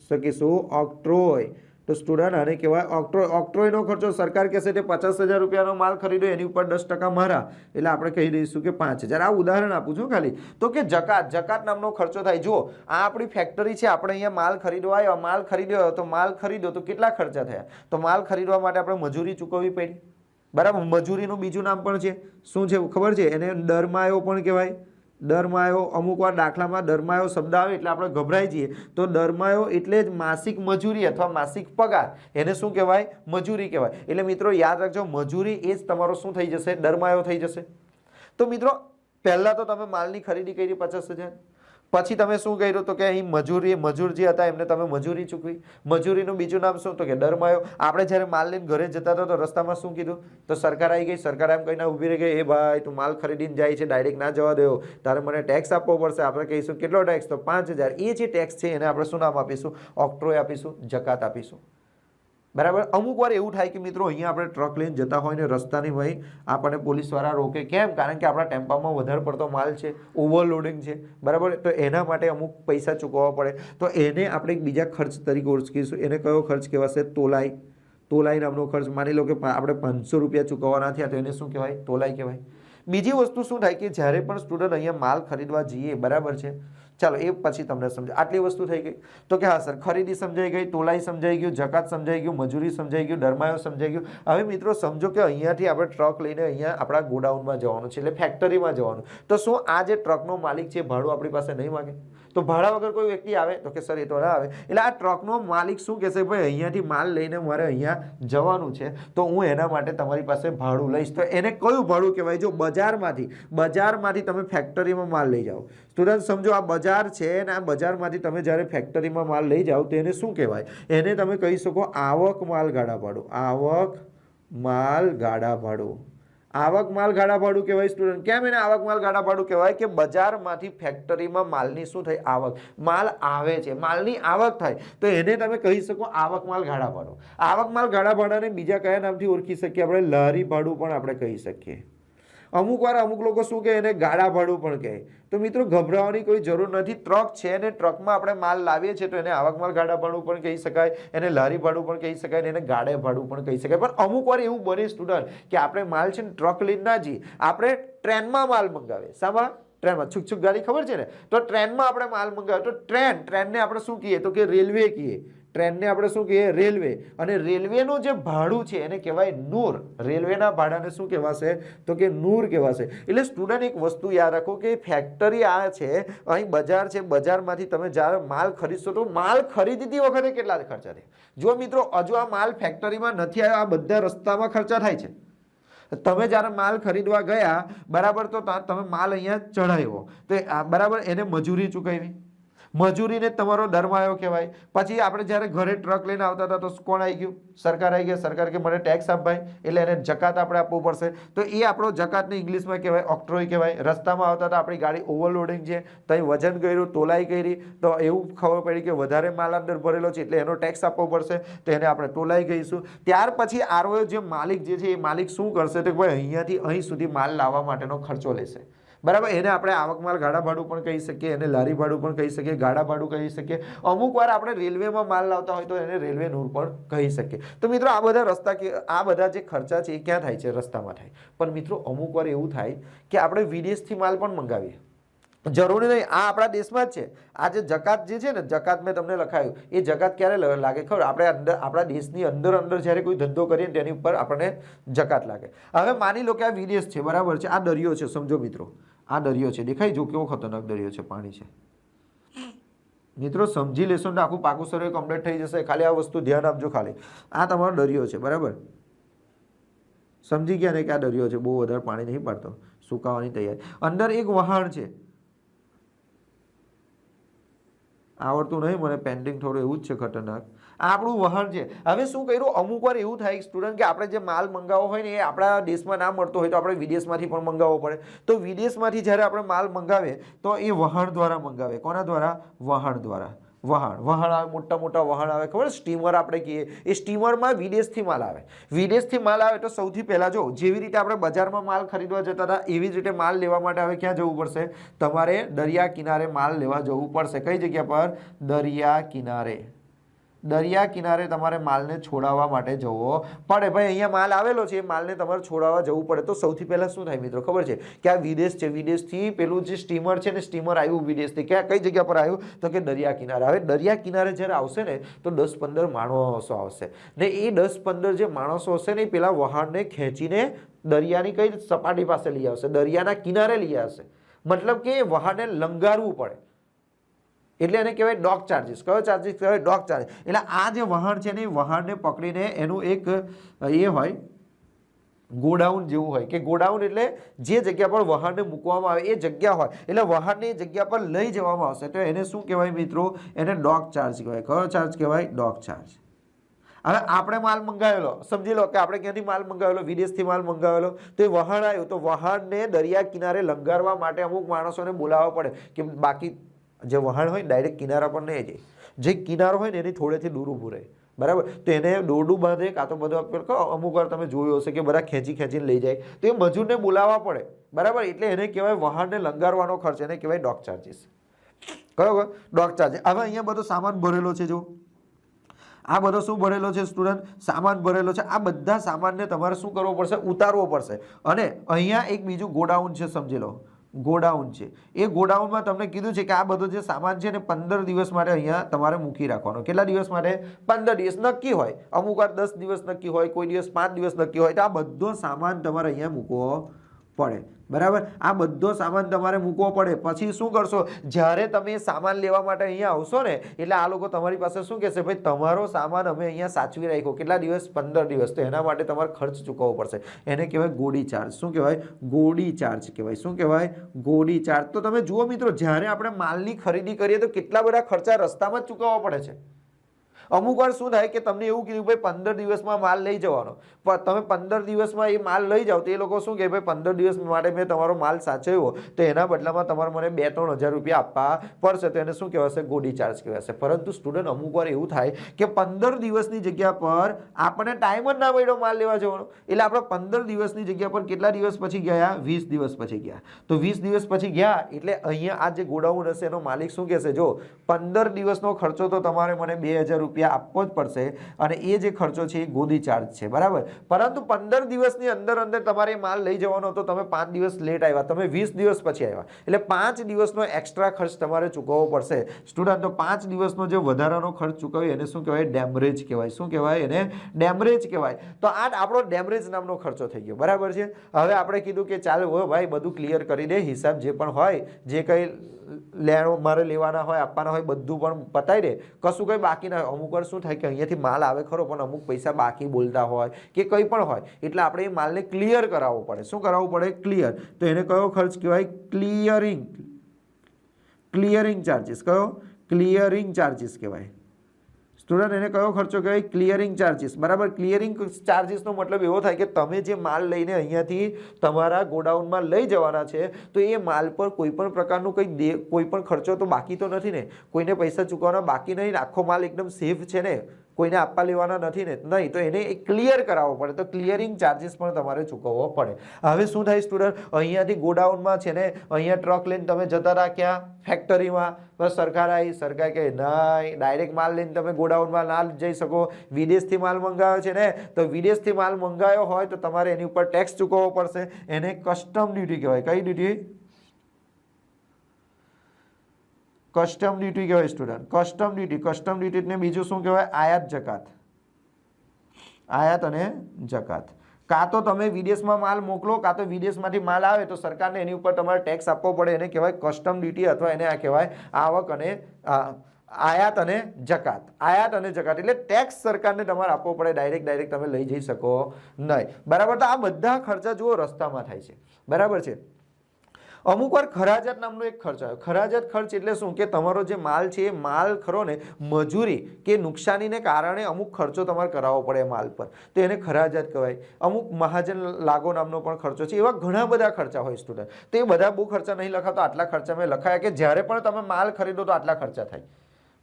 શકીશું ઓક્ટ્રોય. તો સ્ટુડન્ટ આને કહેવાય ઓક્ટ્રોય. ઓક્ટ્રોયનો ખર્ચો સરકાર કહેશે તે 50,000 રૂપિયાનો માલ ખરીદ્યો, એની ઉપર 10% મારા, એટલે આપણે કહી દઈશું કે 5,000. આ ઉદાહરણ આપું છું ખાલી. તો કે જકાત નામનો ખર્ચો થાય. જો આ આપણી ફેક્ટરી છે, આપણે અહીંયા માલ ખરીદવા આવ્યા, માલ ખરીદ્યો તો માલ ખરીદ્યો તો કેટલા ખર્ચા થયા? તો માલ ખરીદવા માટે આપણે મજૂરી ચૂકવવી પડી, બરાબર. મજૂરીનું બીજું નામ પણ છે. શું છે ખબર છે? એને દરમાયો પણ કહેવાય. દરમાયો, અમુક વાર દાખલામાં દરમાયો શબ્દ આવે એટલે આપણે ગભરાઈ જઈએ, તો દરમાયો એટલે જ માસિક મજૂરી અથવા માસિક પગાર, એને શું કહેવાય? મજૂરી કહેવાય. એટલે મિત્રો યાદ રાખજો, મજૂરી એ જ તમારો શું થઈ જશે? દરમાયો થઈ જશે. તો મિત્રો પહેલા તો તમે માલની ખરીદી કરી 50,000, પછી તમે શું કર્યું? તો કે અહીં મજૂર જે હતા એમને તમે મજૂરી ચૂકવી. મજૂરીનું બીજું નામ શું? તો કે દરમાયો. આપણે જ્યારે માલ લઈને ઘરે જતા હતા તો રસ્તામાં શું કીધું? તો સરકાર આવી ગઈ. સરકાર એમ કહીને ઊભી રહી ગઈ, એ ભાઈ તું માલ ખરીદીને જાય છે, ડાયરેક્ટ ના જવા દેવો, તારે મને ટેક્સ આપવો પડશે. આપણે કહીશું કેટલો ટેક્સ? તો 5,000. એ જે ટેક્સ છે એને આપણે શું નામ આપીશું? ઓક્ટ્રોય આપીશું, જકાત આપીશું. બરાબર. અમુક વાર એવું થાય કે મિત્રો અહીંયા આપણે ટ્રક લઈને જતા હોય ને રસ્તાની ભાઈ આપણને પોલીસવાળા રોકે. કેમ? કારણ કે આપણા ટેમ્પામાં વધારે પડતો માલ છે, ઓવરલોડિંગ છે. બરાબર. તો એના માટે અમુક પૈસા ચૂકવવા પડે. તો એને આપણે એક બીજા ખર્ચ તરીકે ઓળખીશું. એને કયો ખર્ચ કહેવાશે? તોલાઈ. તોલાઈ નામનો ખર્ચ. માની લો કે આપણે 500 રૂપિયા ચૂકવવાના થયા તો એને શું કહેવાય? તોલાઈ કહેવાય. બીજી વસ્તુ શું થાય કે જ્યારે પણ સ્ટુડન્ટ અહીંયા માલ ખરીદવા જઈએ, બરાબર છે, ચાલો એ પછી તમને સમજાય. આટલી વસ્તુ થઈ ગઈ. તો કે હા સર, ખરીદી સમજાઈ ગઈ, તોલાઈ સમજાઈ ગયું, જકાત સમજાઈ ગયું, મજૂરી સમજાઈ ગયું, દરમાયો સમજાઈ ગયું. હવે મિત્રો સમજો કે અહીંયાથી આપણે ટ્રક લઈને અહીંયા આપણા ગોડાઉનમાં જવાનું છે, એટલે ફેક્ટરીમાં જવાનું. તો શું આ જે ટ્રકનો માલિક છે ભાડું આપણી પાસે નહીં માગે? તો ભાડા વગર કોઈ વ્યક્તિ આવે? તો કે સર એ તો ના આવે. એટલે આ ટ્રકનો માલિક શું કહેશે? ભાઈ અહીંયાથી માલ લઈને મારે અહીંયા જવાનું છે, તો હું એના માટે તમારી પાસે ભાડું લઈશ. તો એને કયું ભાડું કહેવાય? જો બજારમાંથી તમે ફેક્ટરીમાં માલ લઈ જાઓ. સ્ટુડન્ટ સમજો આ બજાર છે ને આ બજારમાંથી તમે જ્યારે ફેક્ટરીમાં માલ લઈ જાઓ તો એને શું કહેવાય? એને તમે કહી શકો આવક માલ ગાડા ભાડું. આવક માલ ગાડા ભાડું. આવક માલ ગાડા ભાડું કહેવાય સ્ટુડન્ટ. કેમ એને આવક માલ ગાડા ભાડું કહેવાય? કે બજારમાંથી ફેક્ટરીમાં માલની શું થાય? આવક. માલ આવે છે, માલની આવક થાય, તો એને તમે કહી શકો આવક માલ ગાડા ભાડું. આવક માલ ગાડા ભાડાને બીજા કયા નામથી ઓળખી શકીએ આપણે? લારી ભાડું પણ આપણે કહી શકીએ. અમુક વાર અમુક લોકો શું કહે? એને ગાડા ભાડું પણ કહે. તો મિત્રો ગભરાવાની કોઈ જરૂર નથી. ટ્રક છે ને ટ્રકમાં આપણે માલ લાવીએ છીએ તો એને આવક માલ ગાડા ભાડું પણ કહી શકાય, એને લારી ભાડું પણ કહી શકાય, એને ગાડે ભાડું પણ કહી શકાય. પણ અમુક વાર એવું બને સ્ટુડન્ટ કે આપણે માલ છે ને ટ્રક લઈને ના જઈએ, આપણે ટ્રેનમાં માલ મંગાવીએ. શામાં? ટ્રેનમાં. છુક ગાડી ખબર છે ને? તો ટ્રેનમાં આપણે માલ મંગાવ્યો તો ટ્રેનને આપણે શું કહીએ? તો કે રેલવે કહીએ. ટ્રેનને આપણે શું કહીએ? રેલવે. અને રેલવેનું જે ભાડું છે એને કહેવાય નૂર. રેલવેના ભાડાને શું કહેવાશે? તો કે નૂર કહેવાશે. એટલે સ્ટુડન્ટ એક વસ્તુ યાદ રાખો કે ફેક્ટરી આ છે, અહીં બજાર છે, બજારમાંથી તમે જ્યારે માલ ખરીદશો તો માલ ખરીદતી વખતે કેટલા ખર્ચા થાય? જો મિત્રો હજુ આ માલ ફેક્ટરીમાં નથી આવ્યો, આ બધા રસ્તામાં ખર્ચા થાય છે. તમે જ્યારે માલ ખરીદવા ગયા, બરાબર, તો તમે માલ અહીંયા ચઢાવ્યો, તો બરાબર એને મજૂરી ચૂકવી. મજૂરીને તમારો દરમાયો કહેવાય. પછી આપણે જ્યારે ઘરે ટ્રક લઈને આવતા હતા તો કોણ આવી ગયું? સરકાર આવી ગઈ. સરકાર કે મને ટેક્સ આપ ભાઈ, એટલે એને જકાત આપણે આપવું પડશે. તો એ આપણો જકાતને ઇંગ્લિશમાં કહેવાય ઓક્ટ્રોય કહેવાય. રસ્તામાં આવતા હતા, આપણી ગાડી ઓવરલોડિંગ છે, તો વજન કર્યું, તોલાઈ કરી, તો એવું ખબર પડી કે વધારે માલ અંદર ભરેલો છે એટલે એનો ટેક્સ આપવો પડશે, તો એને આપણે તોલાઈ કહીશું. ત્યાર પછી આરઓ જે માલિક જે છે એ માલિક શું કરશે? તો ભાઈ અહીંયાથી અહીં સુધી માલ લાવવા માટેનો ખર્ચો લેશે. બરાબર. એને આપણે આવક માલ ગાડા ભાડું પણ કહી શકીએ, એને લારી ભાડું પણ કહી શકીએ, ગાડા ભાડું કહી શકીએ. અમુક વાર આપણે રેલવેમાં માલ લાવતા હોય તો એને રેલવે નૂર પણ કહી શકીએ. તો મિત્રો આ બધા જે ખર્ચા છે એ ક્યાં થાય છે? રસ્તામાં થાય. પણ મિત્રો અમુક વાર એવું થાય કે આપણે વિદેશથી માલ પણ મંગાવીએ. જરૂરી નહીં આ આપણા દેશમાં જ છે. આ જે જકાત જે છે ને, જકાત મેં તમને લખાયું, એ જકાત ક્યારે લાગે ખબર? આપણે અંદર આપણા દેશની અંદર જ્યારે કોઈ ધંધો કરીએ તેની ઉપર આપણને જકાત લાગે. હવે માની લો કે આ વિદેશ છે, બરાબર છે, આ દરિયો છે, સમજો મિત્રો આ દરિયો છે, દેખાય જો કેવો ખતરનાક દરિયો છે, પાણી છે. મિત્રો સમજી લેશો ને આખું પાકું સર્વે કમ્પ્લીટ થઈ જશે. ખાલી આ વસ્તુ ધ્યાન આપજો. ખાલી આ તમારો દરિયો છે, બરાબર, સમજી ગયા ને કે આ દરિયો છે, બહુ વધારે પાણી નહીં પડતો, સુકાવાની તૈયારી. અંદર એક વહાણ છે, આવડતું નહીં મને, પેન્ટિંગ થોડું એવું જ છે ખતરનાક. આ આપણું વહાણ છે. હવે શું કર્યું? અમુક વાર એવું થાય સ્ટુડન્ટ કે આપણે જે માલ મંગાવવો હોય ને એ આપણા દેશમાં ના મળતો હોય તો આપણે વિદેશમાંથી પણ મંગાવવો પડે. તો વિદેશમાંથી જ્યારે આપણે માલ મંગાવીએ તો એ વહાણ દ્વારા મંગાવે. કોના દ્વારા? વહાણ દ્વારા. વહાણ આવે, મોટા મોટા વહાણ આવે, ખબર? સ્ટીમર આપણે કહીએ. એ સ્ટીમરમાં વિદેશથી માલ આવે. વિદેશથી માલ આવે તો સૌથી પહેલાં જો જેવી રીતે આપણે બજારમાં માલ ખરીદવા જતા હતા એવી જ રીતે માલ લેવા માટે હવે ક્યાં જવું પડશે? તમારે દરિયા કિનારે માલ લેવા જવું પડશે. કઈ જગ્યા પર? દરિયા કિનારે. દરિયા કિનારે તમારે માલને છોડાવવા માટે જવો પડે. ભાઈ અહીંયા માલ આવેલો છે, એ માલને તમારે છોડાવવા જવું પડે. તો સૌથી પહેલાં શું થાય મિત્રો ખબર છે? કે આ વિદેશ છે, વિદેશથી પેલું જે સ્ટીમર છે ને, સ્ટીમર આવ્યું વિદેશથી. કઈ જગ્યા પર આવ્યું? તો કે દરિયા કિનારે. હવે દરિયા કિનારે જ્યારે આવશે ને તો 10-15 માણસો આવશે ને એ 10-15 જે માણસો હશે ને એ પેલા વહાણને ખેંચીને દરિયાની કઈ સપાટી પાસે લઈ આવશે, દરિયાના કિનારે લઈ આવશે. મતલબ કે વહાણને લંગારવું પડે એટલે એને કહેવાય ડોક ચાર્જીસ. કયો ચાર્જીસ કહેવાય? ડોક ચાર્જ. એટલે આ જે વહાણ છે ને એ વહાણને પકડીને એનું એક એ હોય ગોડાઉન જેવું હોય કે ગોડાઉન એટલે જે જગ્યા પર વહાણને મૂકવામાં આવે એ જગ્યા હોય એટલે વહાણને એ જગ્યા પર લઈ જવામાં આવશે તો એને શું કહેવાય મિત્રો? એને ડોક ચાર્જ કહેવાય. કયો ચાર્જ કહેવાય? ડોક ચાર્જ. હવે આપણે માલ મંગાવેલો, સમજી લો કે આપણે ક્યાંથી માલ મંગાવેલો? વિદેશથી માલ મંગાવેલો. તો એ વહાણ આવ્યું તો વહાણને દરિયા કિનારે લંગારવા માટે અમુક માણસોને બોલાવવા પડે કે બાકી જે વહાણ હોય ડાયરેક્ટ કિનારા પર નહીં જાય, જે કિનારો હોય ને એની થોડેથી દૂર ઊભું રહે, બરાબર? તો એને દોરડું બાંધે કાં તો બધું અમુક વાર તમે જોયું હશે કે બધા ખેંચીને લઈ જાય તો એ મજૂરને બોલાવવા પડે, બરાબર? એટલે એને કહેવાય વહાણને લંગારવાનો ખર્ચ, એને કહેવાય ડોક ચાર્જીસ. કયો? ડોક ચાર્જ. હવે અહીંયા બધો સામાન ભરેલો છે, જો આ બધો શું ભરેલો છે સ્ટુડન્ટ? સામાન ભરેલો છે. આ બધા સામાનને તમારે શું કરવો પડશે? ઉતારવો પડશે. અને અહીંયા એક બીજું ગોડાઉન છે, સમજી લો ગોડાઉન છે. એ ગોડાઉનમાં તમને કીધું છે કે આ બધો જે સામાન છે ને 15 દિવસ માટે અહીંયા તમારે મૂકી રાખવાનો. કેટલા દિવસ માટે? 15 દિવસ નક્કી હોય. અમુક વાર 10 દિવસ નક્કી હોય, કોઈ દિવસ 5 દિવસ નક્કી હોય. તો આ બધો સામાન તમારે અહીંયા મૂકવો પડે, બરાબર? આ બધો સામાન તમારે મૂકવો પડે. પછી શું કરશો? જ્યારે તમે સામાન લેવા માટે અહીંયા આવશો ને એટલે આ લોકો તમારી પાસે શું કહેશે? ભાઈ તમારો સામાન અમે અહીંયા સાચવી રાખ્યો. કેટલા દિવસ? 15 દિવસ. તો એના માટે તમારે ખર્ચ ચૂકવવો પડશે. એને કહેવાય ગોડી ચાર્જ. શું કહેવાય? ગોડી ચાર્જ કહેવાય. શું કહેવાય? ગોડી ચાર્જ. તો તમે જુઓ મિત્રો, જ્યારે આપણે માલની ખરીદી કરીએ તો કેટલા બધા ખર્ચા રસ્તામાં જ ચૂકવવા પડે છે. અમુક વાર શું થાય કે તમને એવું કીધું ભાઈ 15 દિવસમાં માલ લઈ જવાનો, પણ તમે 15 દિવસમાં એ માલ લઈ જાઓ તો એ લોકો શું કહે? ભાઈ 15 દિવસ માટે મેં તમારો માલ સાચવ્યો તો એના બદલામાં તમારે મને 2-3 હજાર રૂપિયા આપવા પડશે. તો એને શું કહેવાશે? ગોડી ચાર્જ કહેવાશે. પરંતુ સ્ટુડન્ટ અમુક વાર એવું થાય કે 15 દિવસની જગ્યા પર આપણને ટાઈમ જ ના મળ્યો માલ લેવા જવાનો, એટલે આપણે 15 દિવસની જગ્યા પર કેટલા દિવસ પછી ગયા? 20 દિવસ પછી ગયા. તો 20 દિવસ પછી ગયા એટલે અહીંયા આ જે ગોડાઉન હશે એનો માલિક શું કહેશે? જો 15 દિવસનો ખર્ચો તો તમારે મને 2000 રૂપિયા આપવો જ પડશે અને એ જે ખર્ચો છે એ ગોદી ચાર્જ છે, બરાબર? પરંતુ 15 દિવસની અંદર તમારે માલ લઈ જવાનો હતો, તમે 5 દિવસ લેટ આવ્યા, તમે 20 દિવસ પછી આવ્યા, એટલે 5 દિવસનો એક્સ્ટ્રા ખર્ચ તમારે ચૂકવવો પડશે. સ્ટુડન્ટ, તો 5 દિવસનો જે વધારાનો ખર્ચ ચૂકવ્યો એને શું કહેવાય? ડેમરેજ કહેવાય. શું કહેવાય? એને ડેમરેજ કહેવાય. તો આ આપણો ડેમરેજ નામનો ખર્ચો થઈ ગયો, બરાબર છે? હવે આપણે કીધું કે ચાલો ભાઈ બધું ક્લિયર કરી દે, હિસાબ જે પણ હોય, જે કંઈ મારે લેવાના હોય, આપવાના હોય, બધું પણ પતાવી દે, કશું કંઈ બાકી ના હોય. અમુક વાર શું થાય કે અહીંયાથી માલ આવે ખરો પણ અમુક પૈસા બાકી બોલતા હોય કે કંઈ પણ હોય, એટલે આપણે એ માલને ક્લિયર કરાવવો પડે. શું કરાવવું પડે? ક્લિયર. તો એને કયો ખર્ચ કહેવાય? Clearing charges. કયો? ક્લિયરિંગ ચાર્જીસ કહેવાય. સ્ટુડન્ટ, એને કયો ખર્ચો કહેવાય? ક્લિયરિંગ ચાર્જીસ, બરાબર? ક્લિયરિંગ ચાર્જીસનો મતલબ એવો થાય કે તમે જે માલ લઈને અહીંયાથી તમારા ગોડાઉનમાં લઈ જવાના છે તો એ માલ પર કોઈ પણ પ્રકારનું કોઈ પણ ખર્ચો તો બાકી તો નથી ને? કોઈને પૈસા ચૂકવવાના બાકી નહીં? આખો માલ એકદમ સેફ છે ને? કોઈને આપવા લેવાના નથી ને? નહીં. તો એને ક્લિયર કરાવવો પડે. તો ક્લિયરિંગ ચાર્જીસ પણ તમારે ચૂકવવો પડે. હવે શું થાય સ્ટુડન્ટ? અહીંયાથી ગોડાઉનમાં છે ને અહીંયા ટ્રક લઈને તમે જતા રહ્યા ક્યાં? ફેક્ટરીમાં. બસ સરકાર આવી, સરકાર કહે નહીં, ડાયરેક્ટ માલ લઈને તમે ગોડાઉનમાં ના જઈ શકો. વિદેશથી માલ મંગાવ્યો છે ને, તો વિદેશથી માલ મંગાવ્યો હોય તો તમારે એની ઉપર ટેક્સ ચૂકવવો પડશે. એને કસ્ટમ ડ્યુટી કહેવાય. કઈ ડ્યુટી? કસ્ટમ ડ્યુટી કહેવાય સ્ટુડન્ટ. Custom duty. કસ્ટમ ડ્યુટીને બીજું શું કહેવાય? આયાત જકાત. આયાત અને જકાત. કાં તો તમે વિદેશમાં માલ મોકલો, કાં તો વિદેશમાંથી માલ આવે તો સરકારને એની ઉપર તમારે ટેક્સ આપવો પડે. એને કહેવાય કસ્ટમ ડ્યુટી અથવા એને આ કહેવાય આવક અને આયાત અને જકાત. આયાત અને જકાત એટલે ટેક્સ સરકારને તમારે આપવો પડે. ડાયરેક્ટ તમે લઈ જઈ શકો નહીં, બરાબર? તો આ બધા ખર્ચા જુઓ રસ્તામાં થાય છે, બરાબર છે? અમુક વાર ખરાજાત નામનો એક ખર્ચ આવ્યો. ખરાજાત ખર્ચ એટલે શું? કે તમારો જે માલ છે એ માલ ખરો ને મજૂરી કે નુકસાનીને કારણે અમુક ખર્ચો તમારે કરાવવો પડે માલ પર, તો એને ખરાજાત કહેવાય. અમુક મહાજન લાગો નામનો પણ ખર્ચો છે. એવા ઘણા બધા ખર્ચા હોય સ્ટુડન્ટ. તો એ બધા બહુ ખર્ચા નહીં લખાતો, આટલા ખર્ચા મેં લખાયા કે જ્યારે પણ તમે માલ ખરીદો તો આટલા ખર્ચા થાય,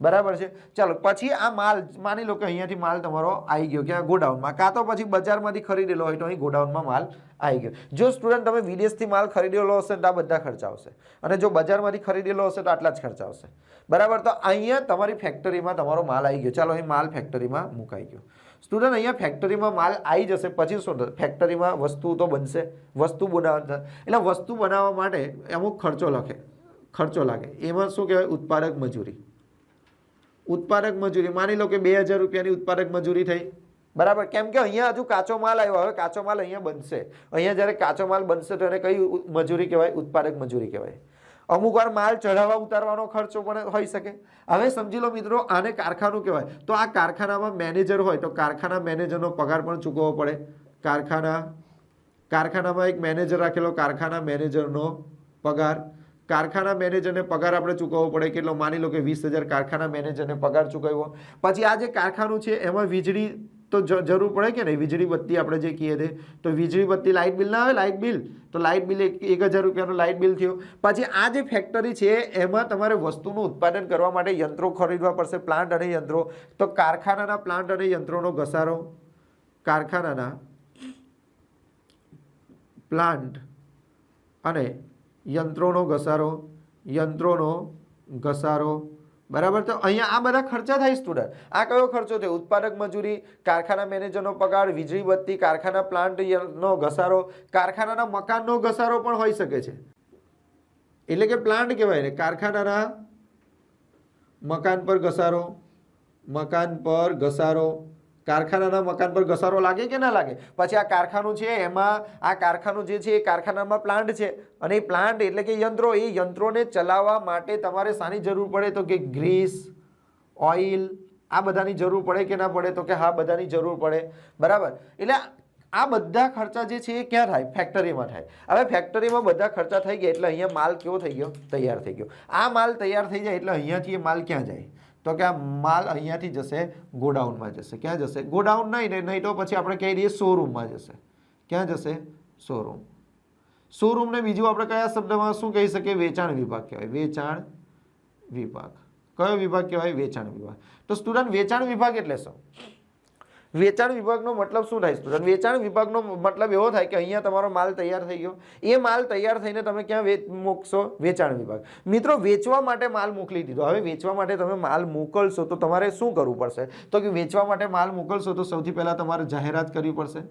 બરાબર છે? ચાલો, પછી આ માલ માની લો કે અહીંયાથી માલ તમારો આવી ગયો ક્યાં? ગોડાઉનમાં. કાં તો પછી બજારમાંથી ખરીદેલો હોય તો અહીં ગોડાઉનમાં માલ આવી ગયો. જો સ્ટુડન્ટ તમે વિદેશથી માલ ખરીદેલો હશે તો આ બધા ખર્ચા આવશે, અને જો બજારમાંથી ખરીદેલો હશે તો આટલા જ ખર્ચા આવશે, બરાબર? તો અહીંયા તમારી ફેક્ટરીમાં તમારો માલ આવી ગયો. ચાલો, અહીં માલ ફેક્ટરીમાં મુકાઈ ગયો. સ્ટુડન્ટ, અહીંયા ફેક્ટરીમાં માલ આવી જશે પછી શું થશે? ફેક્ટરીમાં વસ્તુ તો બનશે, વસ્તુ બનાવવા, એટલે વસ્તુ બનાવવા માટે અમુક ખર્ચો લાગે. એમાં શું કહેવાય? ઉત્પાદક મજૂરી. ઉત્પાદક મજૂરી માની લો કે 2000 રૂપિયાની ઉત્પાદક મજૂરી થઈ, બરાબર? કેમ કે અહીંયા હજુ કાચો માલ આવ્યો. હવે કાચો માલ અહીંયા બનશે. અહીંયા જ્યારે કાચો માલ બનશે તો એને કઈ મજૂરી કહેવાય? ઉત્પાદક મજૂરી કહેવાય. અમુક વાર માલ ચઢાવવા ઉતારવાનો ખર્ચો પણ હોઈ શકે. હવે સમજી લો મિત્રો, આને કારખાનું કહેવાય. તો આ કારખાનામાં મેનેજર હોય તો કારખાના મેનેજરનો પગાર પણ ચૂકવવો પડે. કારખાનામાં એક મેનેજર રાખેલો, કારખાના મેનેજરનો પગાર. કારખાના મેનેજરને પગાર આપણે ચૂકવવો પડે. કેટલો? માની લો કે 20,000 કારખાના મેનેજરને પગાર ચૂકવ્યો. પછી આ જે કારખાનું છે એમાં વીજળી તો જરૂર પડે કે નહીં? વીજળી બત્તી આપણે જે કહીએ તે, તો વીજળી બત્તી લાઇટ બિલ ના આવે, લાઇટ બિલ, તો લાઇટ બિલ 1,000 રૂપિયાનું લાઇટ બિલ થયું. પછી આ જે ફેક્ટરી છે એમાં તમારે વસ્તુનું ઉત્પાદન કરવા માટે યંત્રો ખરીદવા પડશે, પ્લાન્ટ અને યંત્રો. તો કારખાનાના પ્લાન્ટ અને યંત્રોનો ઘસારો, કારખાનાના પ્લાન્ટ અને યંત્રોનો ઘસારો, બરાબર. તો અહીંયા આ બધા ખર્ચા થાય સ્ટુડન્ટ. આ કયો ખર્ચો થયો? ઉત્પાદક મજૂરી, કારખાના મેનેજરનો પગાર, વીજળી બત્તી, કારખાના પ્લાન્ટનો ઘસારો, કારખાનાના મકાનનો ઘસારો પણ હોઈ શકે છે. એટલે કે પ્લાન્ટ કહેવાય ને. કારખાનાના મકાન પર ઘસારો, કારખાનાના મકાન પર ઘસારો લાગે કે ના લાગે? પછી આ કારખાનું છે એમાં, આ કારખાનું જે છે એ કારખાનામાં પ્લાન્ટ છે, અને એ પ્લાન્ટ એટલે કે યંત્રો, એ યંત્રોને ચલાવવા માટે તમારે શાની જરૂર પડે? તો કે ગ્રીસ, ઓઇલ, આ બધાની જરૂર પડે કે ના પડે? તો કે હા, બધાની જરૂર પડે, બરાબર. એટલે આ બધા ખર્ચા જે છે એ ક્યાં થાય? ફેક્ટરીમાં થાય. હવે ફેક્ટરીમાં બધા ખર્ચા થઈ ગયા એટલે અહીંયા માલ કેવો થઈ ગયો? તૈયાર થઈ ગયો. આ માલ તૈયાર થઈ જાય એટલે અહીંયાથી એ માલ ક્યાં જાય? તો કે આ માલ અહીંયાથી જશે ગોડાઉનમાં જશે. ક્યાં જશે? ગોડાઉન નહીં તો પછી આપણે કહી દઈએ શોરૂમમાં જશે. ક્યાં જશે? શોરૂમ. શોરૂમને બીજું આપણે કયા શબ્દમાં શું કહી શકીએ? વેચાણ વિભાગ કહેવાય. વેચાણ વિભાગ. કયો વિભાગ કહેવાય? વેચાણ વિભાગ. તો સ્ટુડન્ટ, વેચાણ વિભાગ એટલે શું? વેચાણ વિભાગનો મતલબ શું થાય સ્ટુડન્ટ? વેચાણ વિભાગનો મતલબ એવો થાય કે અહીંયા તમારો માલ તૈયાર થઈ ગયો, એ માલ તૈયાર થઈને તમે ક્યાં મૂકશો? વેચાણ વિભાગ. મિત્રો, વેચવા માટે માલ મોકલી દીધો. હવે વેચવા માટે તમે માલ મોકલશો તો તમારે શું કરવું પડશે? તો કે વેચવા માટે માલ મોકલશો તો સૌથી પહેલા તમારે જાહેરાત કરવી પડશે.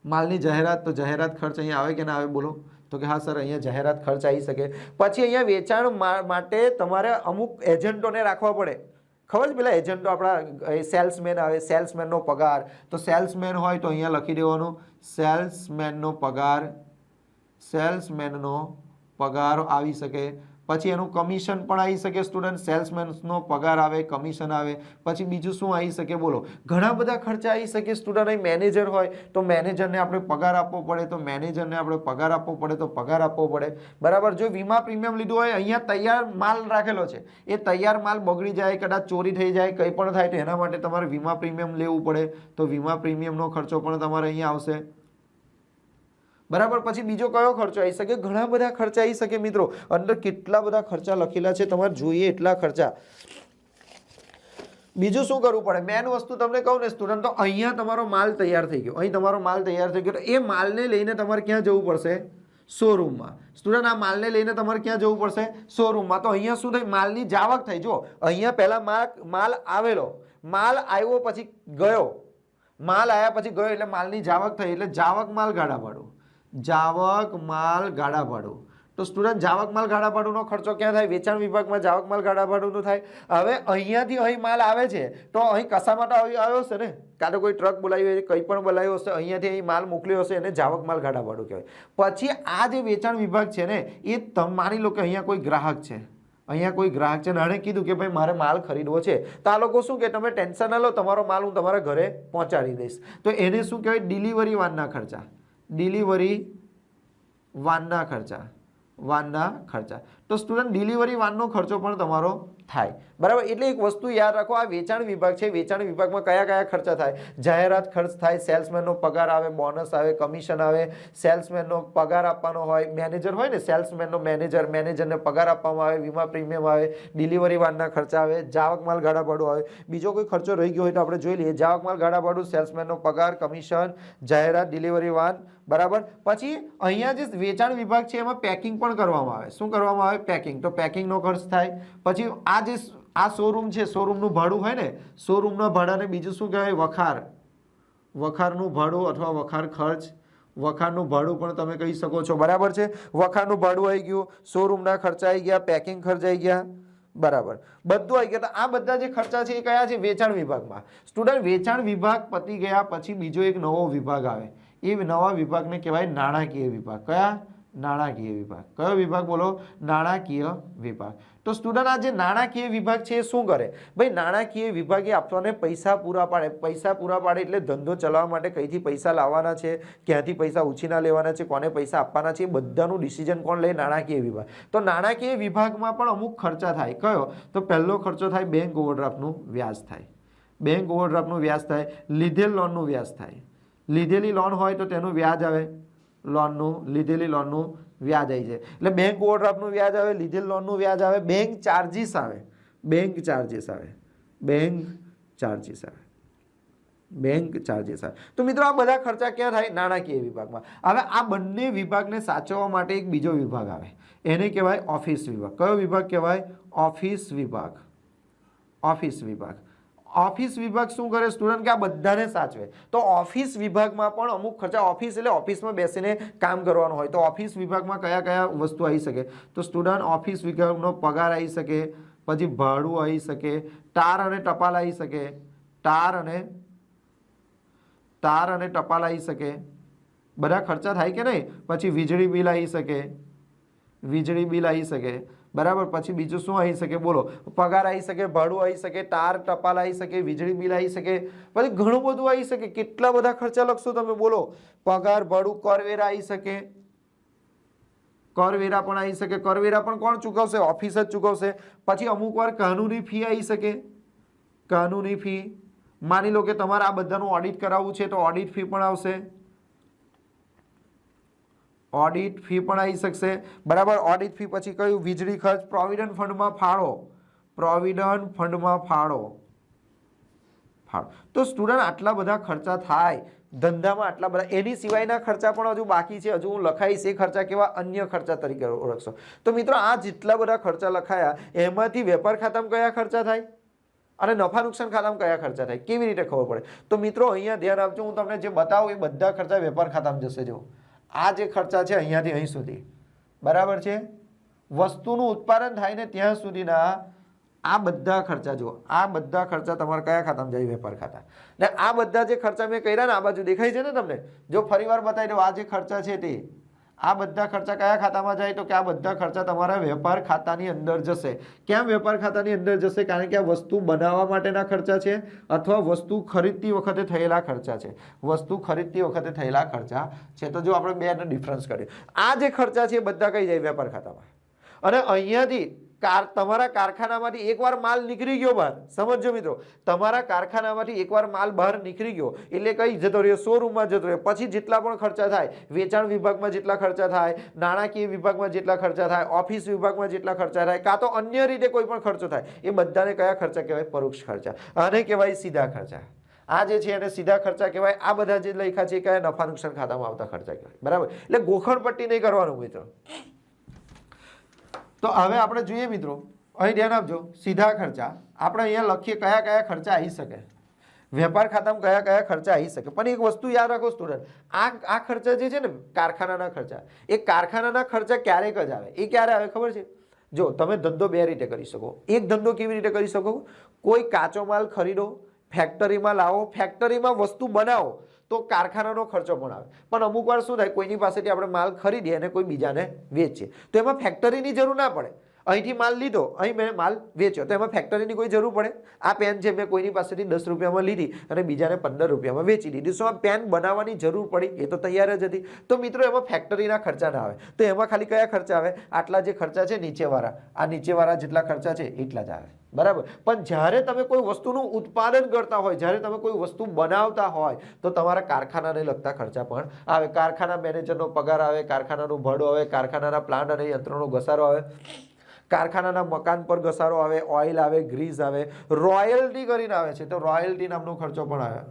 માલની જાહેરાત. તો જાહેરાત ખર્ચ અહીંયા આવે કે ના આવે? બોલો. તો કે હા સર, અહીંયા જાહેરાત ખર્ચ આવી શકે. પછી અહીંયા વેચાણ માટે તમારે અમુક એજન્ટોને રાખવા પડે. ખબર છે? પેલા એજન્ટો આપણા સેલ્સમેન આવે, સેલ્સમેનનો પગાર. તો સેલ્સમેન હોય તો અહીંયા લખી દેવાનું સેલ્સમેનનો પગાર આવી શકે. પછી એનું કમિશન પણ આવી શકે સ્ટુડન્ટ. સેલ્સમેનનો પગાર આવે, કમિશન આવે. પછી બીજું શું આવી શકે? બોલો. ઘણા બધા ખર્ચા આવી શકે સ્ટુડન્ટ. અહીં મેનેજર હોય તો મેનેજરને આપણે પગાર આપવો પડે, તો મેનેજરને આપણે પગાર આપવો પડે, તો પગાર આપવો પડે, બરાબર. જો વીમા પ્રીમિયમ લીધું હોય, અહીંયા તૈયાર માલ રાખેલો છે, એ તૈયાર માલ બગડી જાય, કદાચ ચોરી થઈ જાય, કંઈ પણ થાય તો એના માટે તમારે વીમા પ્રીમિયમ લેવું પડે. તો વીમા પ્રીમિયમનો ખર્ચો પણ તમારે અહીંયા આવશે, બરાબર. પછી બીજો કયો ખર્ચો આવી શકે? ઘણા બધા ખર્ચા આવી શકે મિત્રો. અંદર કેટલા બધા ખર્ચા લખેલા છે, તમારે જોઈએ એટલા ખર્ચા. બીજું શું કરવું પડે? મેન વસ્તુ તમને કહું ને સ્ટુડન્ટ, તો અહીંયા તમારો માલ તૈયાર થઈ ગયો, અહીં તમારો માલ તૈયાર થઈ ગયો, તો એ માલને લઈને તમારે ક્યાં જવું પડશે? શોરૂમમાં. સ્ટુડન્ટ, આ માલને લઈને તમારે ક્યાં જવું પડશે? શોરૂમમાં. તો અહીંયા શું થાય? માલની જાવક થઈ. જો અહીંયા પહેલા માલ આવેલો, માલ આવ્યો પછી ગયો, માલ આવ્યા પછી ગયો એટલે માલની જાવક થઈ, એટલે જાવક માલ ગાડા ભાડું. જાવક માલ ગાડા ભાડું. તો સ્ટુડન્ટ, જાવક માલ ગાડા ભાડુનો ખર્ચો ક્યાં થાય? વેચાણ વિભાગમાં જાવક માલ ગાડા ભાડુનું થાય. હવે અહીંયાથી અહીં માલ આવે છે તો અહીં કશા માટે આવ્યો હશે ને? કાં તો કોઈ ટ્રક બોલાવ્યો હશે, કંઈ પણ બોલાવ્યો હશે, અહીંયાથી અહીં માલ મોકલ્યો હશે, એને જાવક માલ ગાડા ભાડું કહેવાય. પછી આ જે વેચાણ વિભાગ છે ને, એ માની લો કે અહીંયા કોઈ ગ્રાહક છે, આણે કીધું કે ભાઈ મારે માલ ખરીદવો છે, તો આ લોકો શું કે તમે ટેન્શન ના લો, તમારો માલ હું તમારા ઘરે પહોંચાડી દઈશ. તો એને શું કહેવાય? ડિલિવરી વાનના ખર્ચા. ડિલિવરી વાનના ખર્ચા. તો સ્ટુડન્ટ, ડિલિવરી વાનનો ખર્ચો પણ તમારો થાય, બરાબર. એટલે એક વસ્તુ યાદ રાખો, આ વેચાણ વિભાગ છે. વેચાણ વિભાગમાં કયા કયા ખર્ચા થાય? જાહેરાત ખર્ચ થાય, સેલ્સમેનનો પગાર આવે, બોનસ આવે, કમિશન આવે, સેલ્સમેનનો પગાર આપવાનો હોય, મેનેજર હોય ને, સેલ્સમેનનો મેનેજરને પગાર આપવામાં આવે, વીમા પ્રીમિયમ આવે, ડિલિવરી વાનના ખર્ચા આવે, જાવક માલ ગાડા ભાડું આવે. બીજો કોઈ ખર્ચો રહી ગયો હોય તો આપણે જોઈ લઈએ. જાવક માલ ગાડા ભાડું, સેલ્સમેનનો પગાર, કમિશન, જાહેરાત, ડિલિવરી વાન, બરાબર. પછી અહીંયા જે વેચાણ વિભાગ છે એમાં પેકિંગ પણ કરવામાં આવે. શું કરવામાં આવે? પેકિંગ. તો પેકિંગનો ખર્ચ થાય. પછી આ શોરૂમ છે, શોરૂમનું ભાડું હોય ને, શોરૂમના ભાડાને બીજું શું કહેવાય? વખારનું ભાડું અથવા વખાર ખર્ચ. વખારનું ભાડું પણ તમે કહી શકો છો, બરાબર છે. વખારનું ભાડું આવી ગયું, શોરૂમના ખર્ચા આવી ગયા, પેકિંગ ખર્ચ આવી ગયા, બરાબર. બધું આવી ગયા. તો આ બધા જે ખર્ચા છે એ કયા છે? વેચાણ વિભાગમાં. સ્ટુડન્ટ, વેચાણ વિભાગ પતી ગયા પછી બીજો એક નવો વિભાગ આવે. એ નવા વિભાગને કહેવાય નાણાકીય વિભાગ. કયા? નાણાકીય વિભાગ. કયો વિભાગ બોલો? નાણાકીય વિભાગ. તો સ્ટુડન્ટ આ જે નાણાકીય વિભાગ છે એ શું કરે? ભાઈ નાણાકીય વિભાગે આપણને પૈસા પૂરા પાડે. પૈસા પૂરા પાડે એટલે ધંધો ચલાવવા માટે કઈથી પૈસા લાવવાના છે, ક્યાંથી પૈસા ઉછીના લેવાના છે, કોને પૈસા આપવાના છે, એ બધાનું ડિસિઝન કોણ લે? નાણાકીય વિભાગ. તો નાણાકીય વિભાગમાં પણ અમુક ખર્ચા થાય. કયો? તો પહેલો ખર્ચો થાય બેંક ઓવરડ્રાફ્ટનું વ્યાજ થાય. બેંક ઓવરડ્રાફ્ટનું વ્યાજ થાય. લીધેલ લોનનું વ્યાજ થાય. લીધેલી લોન હોય તો તેનું વ્યાજ આવે. લીધેલી લોનનું વ્યાજ આવી જાય એટલે બેંક ઓવરડ્રાફ્ટનું વ્યાજ આવે, લીધેલ લોનનું વ્યાજ આવે, બેંક ચાર્જીસ આવે. બેંક ચાર્જીસ આવે. તો મિત્રો આ બધા ખર્ચા ક્યાં થાય? નાણાકીય વિભાગમાં. હવે આ બંને વિભાગને સાચવવા માટે એક બીજો વિભાગ આવે, એને કહેવાય ઓફિસ વિભાગ. કયો વિભાગ કહેવાય? ઓફિસ વિભાગ. ઓફિસ વિભાગ શું કરે સ્ટુડન્ટ? કે આ બધાને સાચવે. તો ઓફિસ વિભાગમાં પણ અમુક ખર્ચા. ઓફિસ એટલે ઓફિસમાં બેસીને કામ કરવાનું હોય. તો ઓફિસ વિભાગમાં કયા કયા વસ્તુ આવી શકે? તો સ્ટુડન્ટ ઓફિસ વિભાગનો પગાર આવી શકે, પછી ભાડું આવી શકે, ટાર અને ટપાલ આવી શકે. ટાર અને ટપાલ આવી શકે. બધા ખર્ચા થાય કે નહીં? પછી વીજળી બિલ આવી શકે. બરાબર. પછી બીજું શું આવી શકે બોલો? પગાર આવી શકે, ભાડું આવી શકે, ટાર ટપાલ આવી શકે, વીજળી બિલ આવી શકે, પછી ઘણું બધું આવી શકે. કેટલા બધા ખર્ચા લખશો તમે બોલો? પગાર, ભાડું, કરવેરા આવી શકે. કરવેરા પણ આવી શકે. કરવેરા પણ કોણ ચૂકવશે? ઓફિસ જ ચૂકવશે. પછી અમુક વાર કાનૂની ફી આવી શકે. કાનૂની ફી, માની લો કે તમારે આ બધાનું ઓડિટ કરાવવું છે તો ઓડિટ ફી પણ આવશે. ઓડિટ ફી પણ આવી શકશે. બરાબર. ઓડિટ ફી પછી કયું? વીજળી ખર્ચ, પ્રોવિડન્ટ ફંડમાં ફાળો. તો સ્ટુડન્ટ આટલા બધા ખર્ચા થાય ધંધામાં, આટલા બધા. એની સિવાયના ખર્ચા પણ હજુ બાકી છે, હજુ હું લખાઈશ. એ ખર્ચા કેવા? અન્ય ખર્ચા તરીકે ઓળખશો. તો મિત્રો આ જેટલા બધા ખર્ચા લખાયા એમાંથી વેપાર ખાતામાં કયા ખર્ચા થાય અને નફા નુકસાન ખાતામાં કયા ખર્ચા થાય, કેવી રીતે ખબર પડે? તો મિત્રો અહીંયા ધ્યાન આપજો, હું તમને જે બતાવું એ બધા ખર્ચા વેપાર ખાતામાં જશે. જો આ જે ખર્ચા છે અહીંયાથી અહીં સુધી, બરાબર છે, વસ્તુનું ઉત્પાદન થાય ને ત્યાં સુધીના આ બધા ખર્ચા. જુઓ આ બધા ખર્ચા તમારા કયા ખાતામાં જાય? વેપાર ખાતા. ને આ બધા જે ખર્ચા મેં કર્યા ને આ બાજુ દેખાય છે ને તમને? જો ફરીવાર બતાવી દઉં, આ જે ખર્ચા છે તે આ બધા ખર્ચા કયા ખાતામાં જાય? તો કે આ બધા ખર્ચા તમારા વેપાર ખાતાની અંદર જશે. કેમ વેપાર ખાતાની અંદર જશે? કારણ કે આ વસ્તુ બનાવવા માટેના ખર્ચા છે અથવા વસ્તુ ખરીદતી વખતે થયેલા ખર્ચા છે. વસ્તુ ખરીદતી વખતે થયેલા ખર્ચા છે. તો જો આપણે બેનો ડિફરન્સ કરીએ, આ જે ખર્ચા છે એ બધા કઈ જાય? વેપાર ખાતામાં. અને અહીંયાથી તમારા કારખાનામાંથી એકવાર માલ નીકળી ગયો બહાર, સમજો મિત્રો, તમારા કારખાનામાંથી એકવાર માલ બહાર નીકળી ગયો એટલે કઈ જતો રહ્યો? શોરૂમમાં જતો રહ્યો. પછી જેટલા પણ ખર્ચા થાય, વેચાણ વિભાગમાં જેટલા ખર્ચા થાય, નાણાકીય વિભાગમાં જેટલા ખર્ચા થાય, ઓફિસ વિભાગમાં જેટલા ખર્ચા થાય, કાં તો અન્ય રીતે કોઈ પણ ખર્ચો થાય, એ બધાને કયા ખર્ચા કહેવાય? પરોક્ષ ખર્ચા. આને કહેવાય સીધા ખર્ચા. આ જે છે એને સીધા ખર્ચા કહેવાય. આ બધા જે લખ્યા છે કયા? નફા નુકસાન ખાતામાં આવતા ખર્ચા કહેવાય. બરાબર. એટલે ગોખણપટ્ટી નહીં કરવાનું મિત્રો. તો હવે આપણે જોઈએ મિત્રો, અહીં ધ્યાન આપજો. સીધા ખર્ચા આપણે અહીંયા લખીએ કયા કયા ખર્ચા આવી શકે. વેપાર ખાતામાં કયા કયા ખર્ચા આવી શકે. પણ એક વસ્તુ યાદ રાખો સ્ટુડન્ટ, આ ખર્ચા જે છે ને કારખાનાના ખર્ચા, એ કારખાનાના ખર્ચા ક્યારેક જ આવે. એ ક્યારે આવે ખબર છે? જો તમે ધંધો બે રીતે કરી શકો. એક ધંધો કેવી રીતે કરી શકો? કોઈ કાચો માલ ખરીદો, ફેક્ટરીમાં લાવો, ફેક્ટરીમાં વસ્તુ બનાવો તો કારખાનાનો ખર્ચો પણ આવે. પણ અમુક વાર શું થાય? કોઈની પાસેથી આપણે માલ ખરીદીએ અને કોઈ બીજાને વેચીએ તો એમાં ફેક્ટરીની જરૂર ના પડે. અહીંથી માલ લીધો, અહીં મેં માલ વેચ્યો, તો એમાં ફેક્ટરીની કોઈ જરૂર પડે? આ પેન છે મેં કોઈની પાસેથી 10 રૂપિયામાં લીધી અને બીજાને 15 રૂપિયામાં વેચી દીધી, શું આ પેન બનાવવાની જરૂર પડી? એ તો તૈયાર જ હતી. તો મિત્રો એમાં ફેક્ટરીના ખર્ચા ના આવે. તો એમાં ખાલી કયા ખર્ચા આવે? આટલા જે ખર્ચા છે નીચેવાળા, આ નીચેવાળા જેટલા ખર્ચા છે એટલા જ આવે. બરાબર. પણ જ્યારે તમે કોઈ વસ્તુનું ઉત્પાદન કરતા હોય, જ્યારે તમે કોઈ વસ્તુ બનાવતા હોય તો તમારા કારખાનાને લગતા ખર્ચા પણ આવે. કારખાના મેનેજરનો પગાર આવે, કારખાનાનું ભાડું આવે, કારખાનાના પ્લાન્ટ અને યંત્રોનો ઘસારો આવે, કારખાનાના મકાન પર ઘસારો આવે, ઓઇલ આવે, ગ્રીસ આવે, રોયલ્ટી કરીને આવે છે તો રોયલ્ટી નામનો ખર્ચો પણ આવે.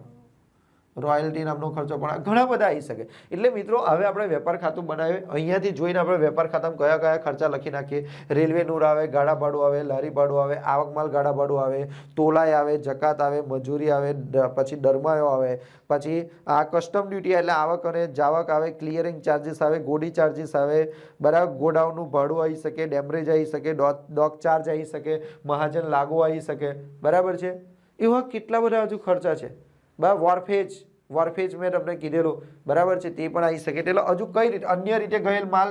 રોયલ્ટી નામનો ખર્ચો પણ ઘણા બધા આવી શકે. એટલે મિત્રો હવે આપણે વેપાર ખાતું બનાવીએ. અહીંયાથી જોઈને આપણે વેપાર ખાતામાં કયા કયા ખર્ચા લખી નાખીએ. રેલવે નૂર આવે, ગાડા ભાડું આવે, લારી ભાડું આવે, આવકમાલ ગાડા ભાડું આવે, તોલાય આવે, જકાત આવે, મજૂરી આવે, પછી દરમાયો આવે, પછી આ કસ્ટમ ડ્યુટી એટલે આવક અને જાવક આવે, ક્લિયરિંગ ચાર્જીસ આવે, ગોડી ચાર્જીસ આવે, બરાબર, ગોડાઉનનું ભાડું આવી શકે, ડેમરેજ આવી શકે, ડોક ચાર્જ આવી શકે, મહાજન લાગુ આવી શકે. બરાબર છે. એવા કેટલા બધા હજુ ખર્ચા છે. વોરફેજ મેં તમને કીધેલું, બરાબર છે, તે પણ આવી શકે. એટલે હજુ કઈ રીતે અન્ય રીતે ગયેલ માલ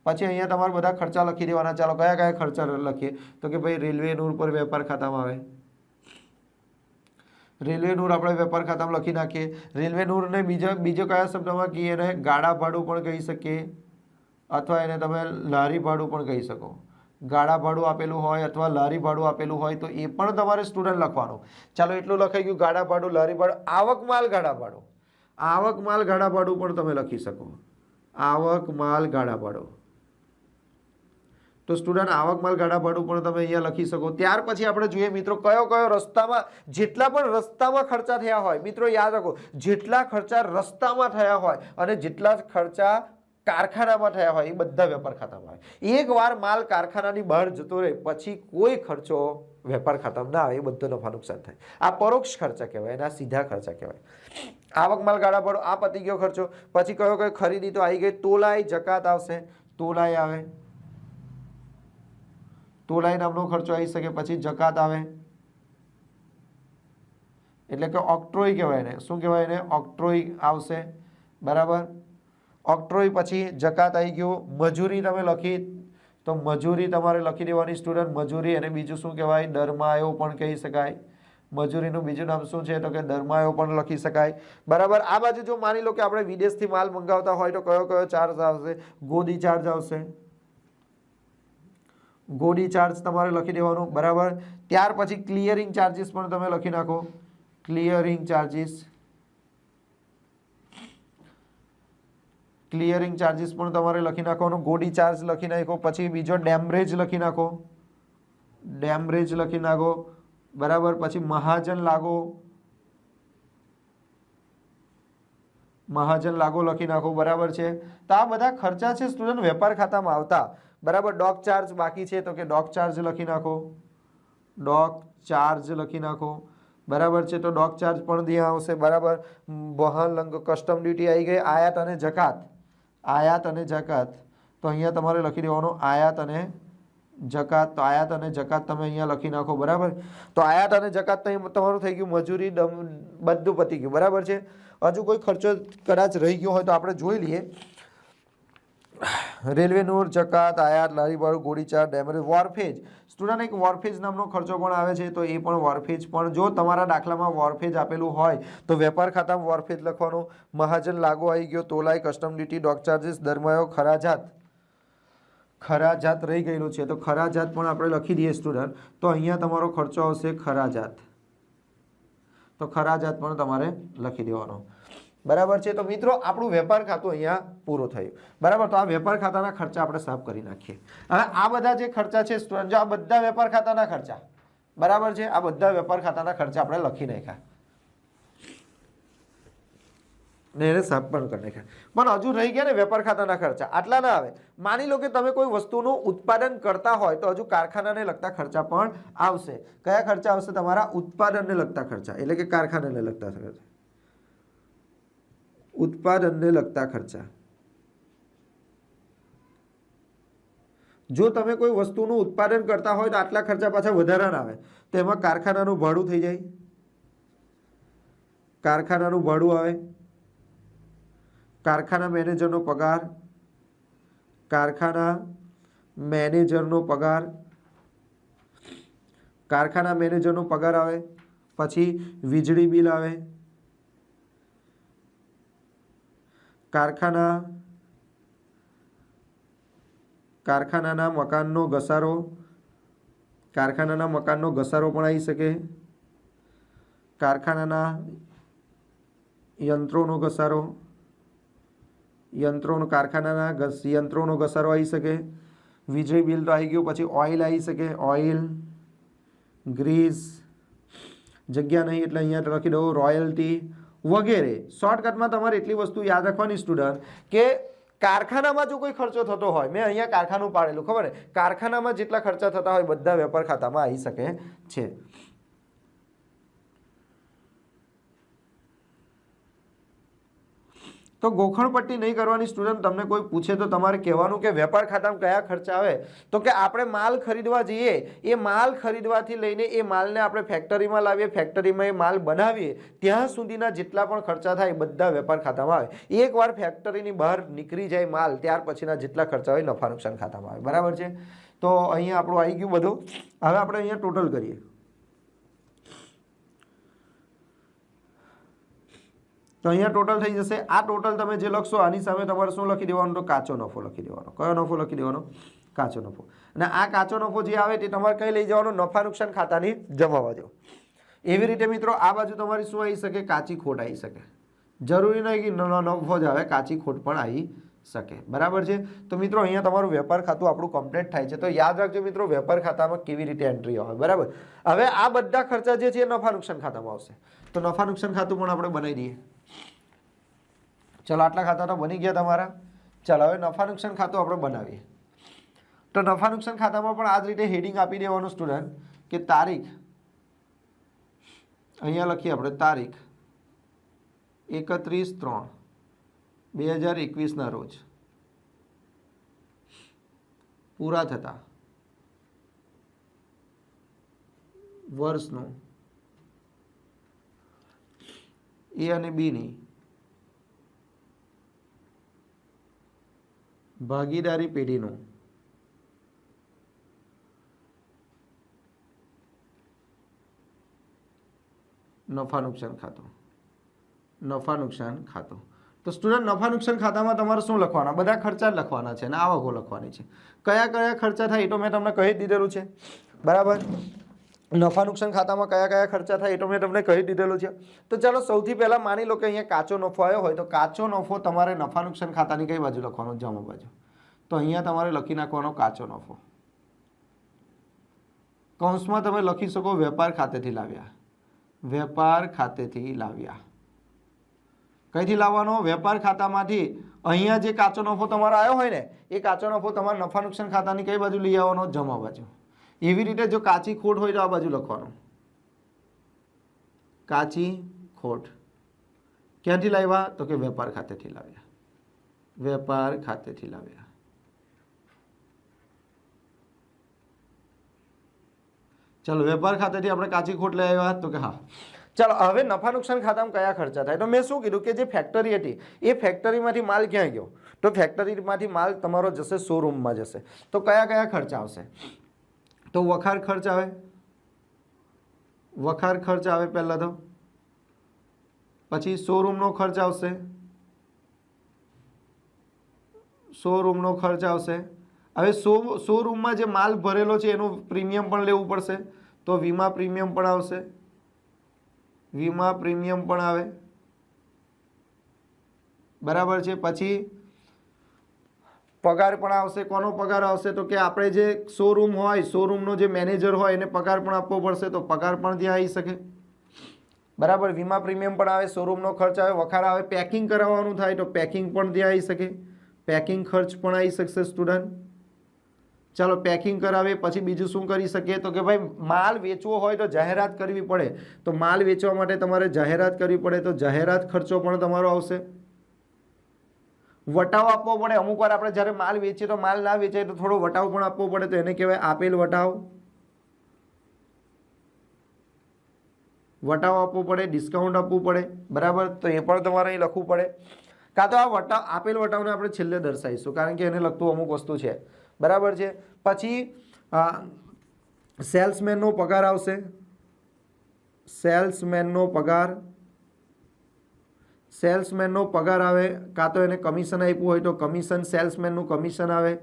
પછી અહીંયા તમારે બધા ખર્ચા લખી દેવાના. ચાલો કયા કયા ખર્ચા લખીએ? તો કે ભાઈ રેલવે નૂર પર વેપાર ખાતામાં આવે. રેલવે નૂર આપણે વેપાર ખાતામાં લખી નાખીએ. રેલવે નૂરને બીજો કયા શબ્દમાં કહીએ? એને ગાડા ભાડું પણ કહી શકીએ, અથવા એને તમે લારી ભાડું પણ કહી શકો. ગાડા ભાડું આપેલું હોય અથવા લારી ભાડું આપેલું હોય તો એ પણ તમારે સ્ટુડન્ટ લખવાનું. ચાલો એટલું લખાઈ ગયું. ગાડા ભાડું, લારી ભાડું, આવક માલ ગાડા ભાડું. આવક માલ ગાડા ભાડું પણ તમે લખી શકો. આવક માલ ગાડા ભાડું. તો સ્ટુડન્ટ આવક માલ ગાડા ભાડું પણ તમે અહીંયા લખી શકો. ત્યાર પછી આપણે જોઈએ મિત્રો કયો કયો રસ્તામાં, જેટલા પણ રસ્તામાં ખર્ચા થયા હોય, મિત્રો યાદ રાખો, જેટલા ખર્ચા રસ્તામાં થયા હોય અને જેટલા ખર્ચા કારખાનામાં થયા હોય એ બધા વેપાર ખાતામાં આવે. એકવાર માલ કારખાનાની બહાર જતો રહે પછી કોઈ ખર્ચો વેપાર ખાતામાં ના આવે, એ બધો નફા નુકસાન થાય. આ પરોક્ષ ખર્ચા કહેવાય, એના સીધા ખર્ચા કહેવાય. આવક માલ ગાડા ભાડું આ પતી ગયો ખર્ચો. પછી કયો કયો ખરીદી તો આવી ગઈ. તોલાઈ જકાત આવશે, તોલાઈ આવે, તોલાઈ નામનો ખર્ચો આવી શકે. પછી જકાત આવે એટલે કે ઓક્ટ્રોય કહેવાય એને. શું કહેવાય એને? ઓક્ટ્રોય આવશે. બરાબર. ઓક્ટ્રોય પછી જકાત આવી ગયું. મજૂરી તમે લખી તો મજૂરી તમારે લખી દેવાની સ્ટુડન્ટ. મજૂરી અને બીજું શું કહેવાય? દરમાયો પણ કહી શકાય. મજૂરીનું બીજું નામ શું છે? તો કે દરમાયો પણ લખી શકાય. બરાબર. આ બાજુ જો માની લો કે આપણે વિદેશથી માલ મંગાવતા હોય તો કયો કયો ચાર્જ આવશે? ગોદી ચાર્જ આવશે. ગોડી ચાર્જ તમારે લખી દેવાનું. બરાબર. ત્યાર પછી ક્લિયરિંગ ચાર્જીસ પણ તમે લખી નાખો. ક્લિયરિંગ ચાર્જીસ, ક્લિયરિંગ ચાર્જીસ પણ તમારે લખી નાખવાનું. ગોડી ચાર્જ લખી નાખો. પછી બીજો ડેમરેજ લખી નાખો. ડેમરેજ લખી નાખો. બરાબર. પછી મહાજન લાગો, મહાજન લાગો લખી નાખો. બરાબર છે. તો આ બધા ખર્ચા છે સ્ટુડન્ટ વેપાર ખાતામાં આવતા. બરાબર. ડોક ચાર્જ બાકી છે તો કે ડોક ચાર્જ લખી નાખો. ડોક ચાર્જ લખી નાખો. બરાબર છે. તો ડોક ચાર્જ પણ ત્યાં આવશે. બરાબર. વહન કસ્ટમ ડ્યુટી આવી ગઈ. આયાત અને જકાત, આયાત અને જકાત તો અહીંયા તમારે લખી દેવાનું આયાત અને જકાત. તો આયાત અને જકાત તમે અહીંયા લખી નાખો. બરાબર. તો આયાત અને જકાત તમારું થઈ ગયું. મજૂરી બધું પતી ગયું. બરાબર છે. હજુ કોઈ ખર્ચો કદાચ રહી ગયો હોય તો આપણે જોઈ લઈએ. રેલવે નૂર, જકાત, આયાત, લારી ભાડું, ગોળી ચાર્જ, ડેમરેજ, વોરફેજ. સ્ટુડન્ટ એક વોરફેજ નામનો ખર્ચો પણ આવે છે તો એ પણ વોરફેજ પણ જો તમારા દાખલામાં વોરફેજ આપેલું હોય તો વેપાર ખાતામાં વોરફેજ લખવાનું. મહાજન લાગુ આવી ગયો. તોલાઈ, કસ્ટમ ડ્યુટી, ડોક ચાર્જીસ, દરમાયો, ખરાજાત. ખરાજાત રહી ગયેલું છે તો ખરાજાત પણ આપણે લખી દઈએ સ્ટુડન્ટ. તો અહીંયા તમારો ખર્ચો આવશે ખરાજાત. તો ખરાજાત પણ તમારે લખી દેવાનો. બરાબર છે. તો મિત્રો આપણું વેપાર ખાતું અહીંયા પૂરું થયું. બરાબર. તો આ વેપાર ખાતાના ખર્ચા આપણે સાફ કરી નાખીએ. હવે આ બધા જે ખર્ચા છે સ્ટુડન્ટ, જો આ બધા વેપાર ખાતાના ખર્ચા, બરાબર છે, આ બધા વેપાર ખાતાના ખર્ચા આપણે લખી નાખ્યા ને એને સાફ પણ કરી નાખ્યા. પણ હજુ રહી ગયા ને વેપાર ખાતાના ખર્ચા. આટલા ના આવે. માની લો કે તમે કોઈ વસ્તુનું ઉત્પાદન કરતા હોય તો હજુ કારખાનાને લગતા ખર્ચા પણ આવશે. કયા ખર્ચા આવશે? તમારા ઉત્પાદનને લગતા ખર્ચા, એટલે કે કારખાનાને લગતા ખર્ચા, ઉત્પાદનને લગતા ખર્ચા. જો તમે કોઈ વસ્તુનું ઉત્પાદન કરતા હોય તો આટલા ખર્ચા પાછા વધારાના આવે. તો એમાં કારખાનાનું ભાડું થઈ જાય. કારખાનાનું ભાડું આવે. કારખાના મેનેજરનો પગાર, કારખાના મેનેજરનો પગાર, કારખાના મેનેજરનો પગાર આવે. પછી વીજળી બિલ આવે. કારખાનાના મકાનનો ઘસારો, કારખાનાના મકાનનો ઘસારો પણ આવી શકે. કારખાનાના યંત્રોનો ઘસારો, કારખાનાના યંત્રોનો ઘસારો આવી શકે. વીજળી બિલ તો આવી ગયું. પછી ઓઇલ આવી શકે. ઓઇલ, ગ્રીસ, જગ્યા નહીં એટલે અહીંયા લખી દઉં રોયલ્ટી વગેરે. શોર્ટકટમાં તમારે એટલી વસ્તુ યાદ રાખવાની સ્ટુડન્ટ કે કારખાનામાં જો કોઈ ખર્ચો થતો હોય, મેં અહીંયા કારખાનું પાડેલું, ખબર ને, કારખાનામાં જેટલા ખર્ચા થતા હોય બધા વેપાર ખાતામાં આવી શકે છે. તો ગોખણપટ્ટી નહીં કરવાની સ્ટુડન્ટ. તમને કોઈ પૂછે તો તમારે કહેવાનું કે વેપાર ખાતામાં કયા ખર્ચા આવે, તો કે આપણે માલ ખરીદવા જઈએ, એ માલ ખરીદવાથી લઈને એ માલને આપણે ફેક્ટરીમાં લાવીએ, ફેક્ટરીમાં એ માલ બનાવીએ, ત્યાં સુધીના જેટલા પણ ખર્ચા થાય બધા વેપાર ખાતામાં આવે. એકવાર ફેક્ટરીની બહાર નીકળી જાય માલ, ત્યાર પછીના જેટલા ખર્ચા હોય નફા નુકસાન ખાતામાં આવે. બરાબર છે. તો અહીંયા આપણું આવી ગયું બધું. હવે આપણે અહીંયા ટોટલ કરીએ. તો અહીંયા ટોટલ થઈ જશે. આ ટોટલ તમે જે લખશો આની સામે તમારે શું લખી દેવાનું? તો કાચો નફો લખી દેવાનો. કયો નફો લખી દેવાનો? કાચો નફો. અને આ કાચો નફો જે આવે તે તમારે કઈ લઈ જવાનો? નફા નુકસાન ખાતાની જમાવા દો. એવી રીતે મિત્રો આ બાજુ તમારી શું આવી શકે? કાચી ખોટ આવી શકે. જરૂરી નહીં કે નફો જ આવે, કાચી ખોટ પણ આવી શકે. બરાબર છે. તો મિત્રો અહીંયા તમારું વેપાર ખાતું આપણું કમ્પ્લીટ થાય છે. તો યાદ રાખજો મિત્રો, વેપાર ખાતામાં કેવી રીતે એન્ટ્રી આવે. બરાબર. હવે આ બધા ખર્ચા જે છે એ નફા નુકસાન ખાતામાં આવશે. તો નફા નુકસાન ખાતું પણ આપણે બનાવી દઈએ. ચલો, આટલા ખાતા તો બની ગયા તમારા. ચાલો હવે નફા નુકસાન ખાતું આપણે બનાવીએ. તો નફા નુકસાન ખાતામાં પણ આ જ રીતે હેડિંગ આપી દેવાનું સ્ટુડન્ટ કે તારીખ, અહીંયા લખીએ આપણે તારીખ 31/3/2021 રોજ પૂરા થતા વર્ષનું એ અને બીની ભાગીદારી પેઢીનું નફા નુકસાન ખાતું. નફા નુકસાન ખાતું. તો સ્ટુડન્ટ નફા નુકસાન ખાતામાં તમારે શું લખવાના? બધા ખર્ચા જ લખવાના છે અને આવકો લખવાની છે. કયા કયા ખર્ચા થાય એ તો મેં તમને કહી દીધેલું છે. બરાબર. નફા નુકસાન ખાતામાં કયા કયા ખર્ચા થાય એ તો મેં તમને કહી દીધેલું છે. તો ચાલો સૌથી પહેલાં માની લો કે અહીંયા કાચો નફો આવ્યો હોય, તો કાચો નફો તમારે નફા નુકસાન ખાતાની કઈ બાજુ લખવાનો? જમા બાજુ. તો અહીંયા તમારે લખી નાખવાનો કાચો નફો. કૌંસમાં તમે લખી શકો વેપાર ખાતેથી લાવ્યા. વેપાર ખાતેથી લાવ્યા. કઈથી લાવવાનો? વેપાર ખાતામાંથી અહીંયા જે કાચો નફો તમારો આવ્યો હોય ને, એ કાચો નફો તમારે નફા નુકસાન ખાતાની કઈ બાજુ લઈ આવવાનો? જમા બાજુ. એવી રીતે જો કાચી ખોટ હોય તો આ બાજુ લખવાનું. કાચી ખોટ ક્યાંથી લાવ્યા? તો કે વેપાર ખાતેથી લાવ્યા. વેપાર ખાતેથી લાવ્યા. ચાલો, વેપાર ખાતેથી આપણે કાચી ખોટ લઈ આવ્યા. તો કે હા. ચાલો, હવે નફા નુકસાન ખાતામાં કયા ખર્ચા થાય? તો મેં શું કીધું કે જે ફેક્ટરી હતી એ ફેક્ટરીમાંથી માલ ક્યાં ગયો? તો ફેક્ટરીમાંથી માલ તમારો જશે શોરૂમમાં જશે. તો કયા કયા ખર્ચા આવશે? તો વખાર ખર્ચ આવે. વખાર ખર્ચ આવે પહેલા તો. પછી શોરૂમનો ખર્ચ આવશે. શોરૂમનો ખર્ચ આવશે. હવે શોરૂમમાં જે માલ ભરેલો છે એનું પ્રીમિયમ પણ લેવું પડશે. તો વીમા પ્રીમિયમ પણ આવશે. વીમા પ્રીમિયમ પણ આવે. બરાબર છે. પછી પગાર પણ આવશે. કોનો પગાર આવશે? તો કે આપણે જે શોરૂમ હોય, શોરૂમનો જે મેનેજર હોય એને પગાર પણ આપવો પડશે. તો પગાર પણ ત્યાં આવી શકે. બરાબર. વીમા પ્રીમિયમ પણ આવે. શોરૂમનો ખર્ચ આવે. વખાર આવે. પેકિંગ કરાવવાનું થાય તો પેકિંગ પણ ત્યાં આવી શકે. પેકિંગ ખર્ચ પણ આવી શકશે સ્ટુડન્ટ. ચાલો, પેકિંગ કરાવે. પછી બીજું શું કરી શકીએ? તો કે ભાઈ માલ વેચવો હોય તો જાહેરાત કરવી પડે. તો માલ વેચવા માટે તમારે જાહેરાત કરવી પડે. તો જાહેરાત ખર્ચો પણ તમારો આવશે. વટાવ આપવો પડે. અમુક વાર આપણે જ્યારે માલ વેચીએ તો માલ ના વેચાય તો થોડો વટાવ પણ આપવો પડે. તો એને કહેવાય આપેલ વટાવ. વટાવ આપવો પડે. ડિસ્કાઉન્ટ આપવું પડે. બરાબર. તો એ પણ તમારે અહીં લખવું પડે. કાં તો આ વટાવ, આપેલ વટાવને આપણે છેલ્લે દર્શાવીશું કારણ કે એને લગતું અમુક વસ્તુ છે. બરાબર છે. પછી સેલ્સમેનનો પગાર આવશે. સેલ્સમેનનો પગાર. સેલ્સમેનનો પગાર આવે. કાં તો એને કમિશન આપ્યું હોય તો કમિશન, સેલ્સમેનનું કમિશન આવે.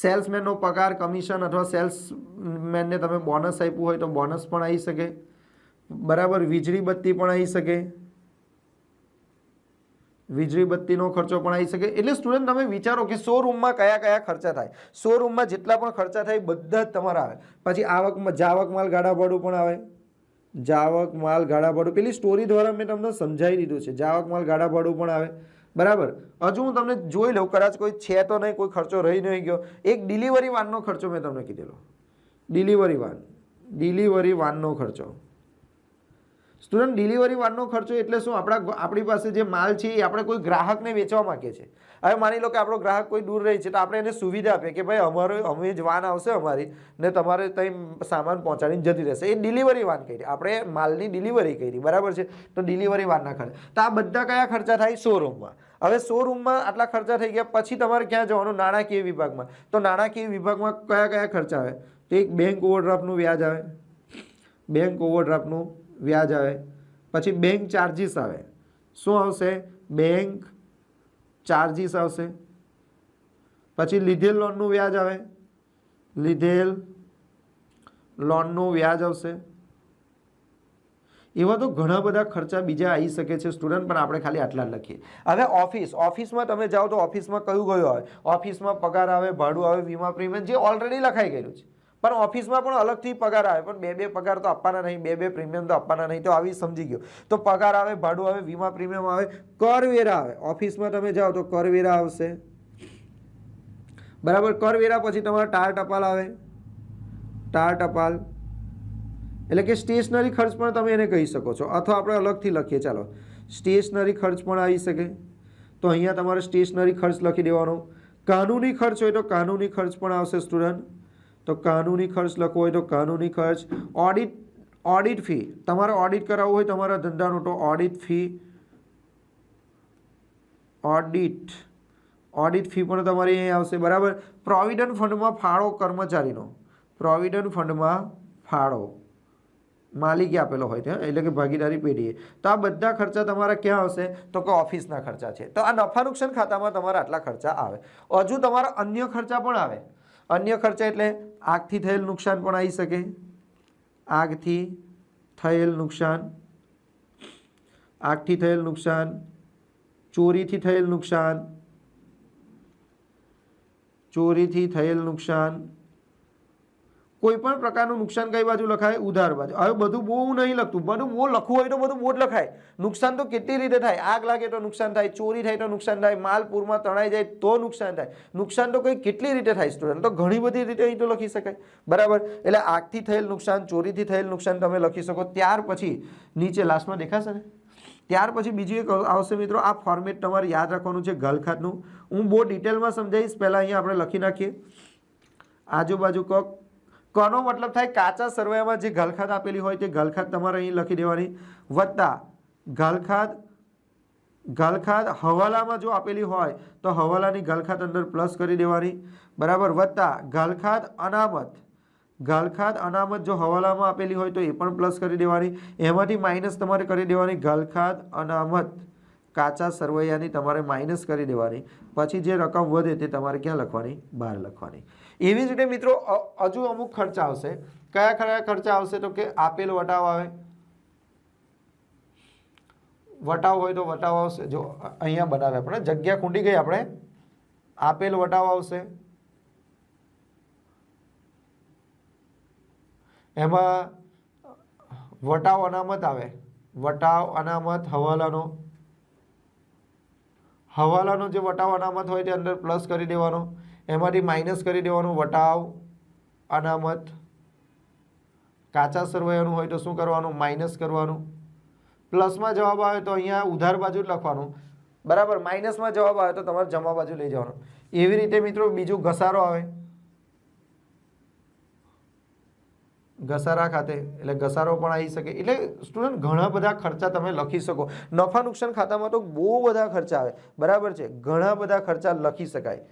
સેલ્સમેનનો પગાર, કમિશન અથવા સેલ્સમેનને તમે બોનસ આપ્યું હોય તો બોનસ પણ આવી શકે. બરાબર. વીજળી બત્તી પણ આવી શકે. વીજળી બત્તીનો ખર્ચો પણ આવી શકે. એટલે સ્ટુડન્ટ તમે વિચારો કે શોરૂમમાં કયા કયા ખર્ચા થાય. શોરૂમમાં જેટલા પણ ખર્ચા થાય બધા જ તમારા આવે. પછી આવકમાં જાવક માલ ગાડા ભાડું પણ આવે. જાવક માલ ગાડા ભાડું પેલી સ્ટોરી દ્વારા મેં તમને સમજાવી દીધું છે. જાવક માલ ગાડા ભાડું પણ આવે. બરાબર. હજુ હું તમને જોઈ લઉં, કદાચ કોઈ છે તો નહીં, કોઈ ખર્ચો રહી નહીં ગયો. એક ડિલિવરી વાનનો ખર્ચો મેં તમને કીધેલો. Delivery van. ડિલિવરી વાનનો ખર્ચો. સ્ટુડન્ટ ડિલિવરી વાનનો ખર્ચો એટલે શું? આપણી પાસે જે માલ છે એ આપણે કોઈ ગ્રાહકને વેચવા માંગીએ છીએ. હવે માની લો કે આપણો ગ્રાહક કોઈ દૂર રહે છે તો આપણે એને સુવિધા આપીએ કે ભાઈ અમે જ વાન આવશે અમારી ને તમારે ત્યાં સામાન પહોંચાડીને જતી રહેશે. એ ડિલિવરી વાન કરી, આપણે માલની ડિલિવરી કરી, બરાબર છે? તો ડિલિવરી વાનના ખર્ચ. તો આ બધા કયા ખર્ચા થાય? શોરૂમમાં. હવે શોરૂમમાં આટલા ખર્ચા થઈ ગયા પછી તમારે ક્યાં જવાનું? નાણાકીય વિભાગમાં. તો નાણાકીય વિભાગમાં કયા કયા ખર્ચા આવે? તો એક બેંક ઓવરડ્રાફ્ટનું વ્યાજ આવે, બેંક ઓવરડ્રાફ્ટનું વ્યાજ આવે, પછી બેંક ચાર્જીસ આવે. શું આવશે? બેંક ચાર્જીસ આવશે. પછી લીધેલ લોનનું વ્યાજ આવે, લીધેલ લોનનું વ્યાજ આવશે. એવા તો ઘણા બધા ખર્ચા બીજા આવી શકે છે સ્ટુડન્ટ, પણ આપણે ખાલી આટલા લખીએ. હવે ઓફિસમાં તમે જાઓ તો ઓફિસમાં કયું આવે? ઓફિસમાં પગાર આવે, ભાડું આવે, વીમા પ્રીમિયમ, જે ઓલરેડી લખાઈ ગયેલું છે. પણ ઓફિસમાં પણ અલગથી પગાર આવે, પણ બે પગાર તો આપવાના નહીં, બે પ્રીમિયમ તો આપવાના નહીં. તો આવી સમજી ગયો. તો પગાર આવે, ભાડું આવે, વીમા પ્રીમિયમ આવે, કરવેરા આવે. ઓફિસમાં તમે જાઓ તો કરવેરા આવશે, બરાબર? કરવેરા પછી તમારા ટાર ટપાલ આવે, ટાર ટપાલ એટલે કે સ્ટેશનરી ખર્ચ પણ તમે એને કહી શકો છો, અથવા આપણે અલગથી લખીએ. ચાલો, સ્ટેશનરી ખર્ચ પણ આવી શકે. તો અહીંયા તમારે સ્ટેશનરી ખર્ચ લખી દેવાનો. કાનૂની ખર્ચ હોય તો કાનૂની ખર્ચ પણ આવશે સ્ટુડન્ટ. તો કાનૂની ખર્ચ લખવો હોય તો કાનૂની ખર્ચ. ઓડિટ ફી, તમારે ઓડિટ કરાવવું હોય તમારા ધંધાનું તો ઓડિટ ફી, ઓડિટ ફી પણ તમારી અહીં આવશે, બરાબર? પ્રોવિડન્ટ ફંડમાં ફાળો કર્મચારીનો, પ્રોવિડન્ટ ફંડમાં ફાળો માલિકી આપેલો હોય ત્યાં, એટલે કે ભાગીદારી પેઢીએ. તો આ બધા ખર્ચા તમારા ક્યાં આવશે? તો કે ઓફિસના ખર્ચા છે. તો આ નફા નુકસાન ખાતામાં તમારા આટલા ખર્ચા આવે. હજુ તમારા અન્ય ખર્ચા પણ આવે. અન્ય ખર્ચા એટલે આગથી થયેલ નુકસાન પણ આવી શકે, આગથી થયેલ નુકસાન, આગથી થયેલ નુકસાન, ચોરીથી થયેલ નુકસાન, ચોરીથી થયેલ નુકસાન. કોઈ પણ પ્રકારનું નુકસાન કઈ બાજુ લખાય? ઉધાર બાજુ. હવે બધું બહુ નહીં લખતું, બધું બહુ લખવું હોય તો બધું બહુ જ લખાય. નુકસાન તો કેટલી રીતે થાય? આગ લાગે તો નુકસાન થાય, ચોરી થાય તો નુકસાન થાય, માલ પૂરમાં તણાઈ જાય તો નુકસાન થાય. નુકસાન તો કઈ કેટલી રીતે થાય સ્ટુડન્ટ? તો ઘણી બધી રીતે અહીં તો લખી શકાય, બરાબર? એટલે આગથી થયેલ નુકસાન, ચોરીથી થયેલ નુકસાન તમે લખી શકો. ત્યાર પછી નીચે લાસ્ટમાં દેખાશે ને, ત્યાર પછી બીજું એક આવશે મિત્રો. આ ફોર્મેટ તમારે યાદ રાખવાનું છે ગલખાતનું. હું બહુ ડિટેલમાં સમજાવીશ, પહેલાં અહીંયા આપણે લખી નાખીએ. આજુબાજુ કનો મતલબ થાય કાચા સરવૈયામાં જે ગલખાત આપેલી હોય તે ગલખાત તમારે અહીં લખી દેવાની, વત્તા ગલખાત હવાલામાં જો આપેલી હોય તો હવાલાની ગલખાત અંદર પ્લસ કરી દેવાની, બરાબર? વત્તા ગલખાત અનામત જો હવાલામાં આપેલી હોય તો એ પણ પ્લસ કરી દેવાની. એમાંથી માઇનસ તમારે કરી દેવાની ગલખાત અનામત કાચા સરવૈયાની તમારે માઇનસ કરી દેવાની. પછી જે રકમ વધે તે તમારે ક્યાં લખવાની? બહાર લખવાની. એવી જ રીતે મિત્રો હજુ અમુક ખર્ચા આવશે. કયા કયા ખર્ચા આવશે? તો કે આપેલ વટાવ આવે, વટાવ હોય તો વટાવ આવશે. જો અહીંયા બનાવે આપણે, જગ્યા ખૂંડી ગઈ આપણે. આપેલ વટાવ આવશે, એમાં વટાવ અનામત આવે, વટાવ અનામત હવાલાનો જે વટાવ અનામત હોય તે અંદર પ્લસ કરી દેવાનો, એમાંથી માઇનસ કરી દેવાનું વટાવ અનામત. કાચા સરવૈયાનું હોય તો શું કરવાનું? માઇનસ કરવાનું. પ્લસમાં જવાબ આવે તો અહીંયા ઉધાર બાજુ જ લખવાનું, બરાબર? માઇનસમાં જવાબ આવે તો તમારે જમા બાજુ લઈ જવાનું. એવી રીતે મિત્રો બીજું ઘસારો આવે, ઘસારા ખાતે એટલે ઘસારો પણ આવી શકે. એટલે સ્ટુડન્ટ ઘણા બધા ખર્ચા તમે લખી શકો. નફા નુકસાન ખાતામાં તો બહુ બધા ખર્ચા આવે, બરાબર છે? ઘણા બધા ખર્ચા લખી શકાય.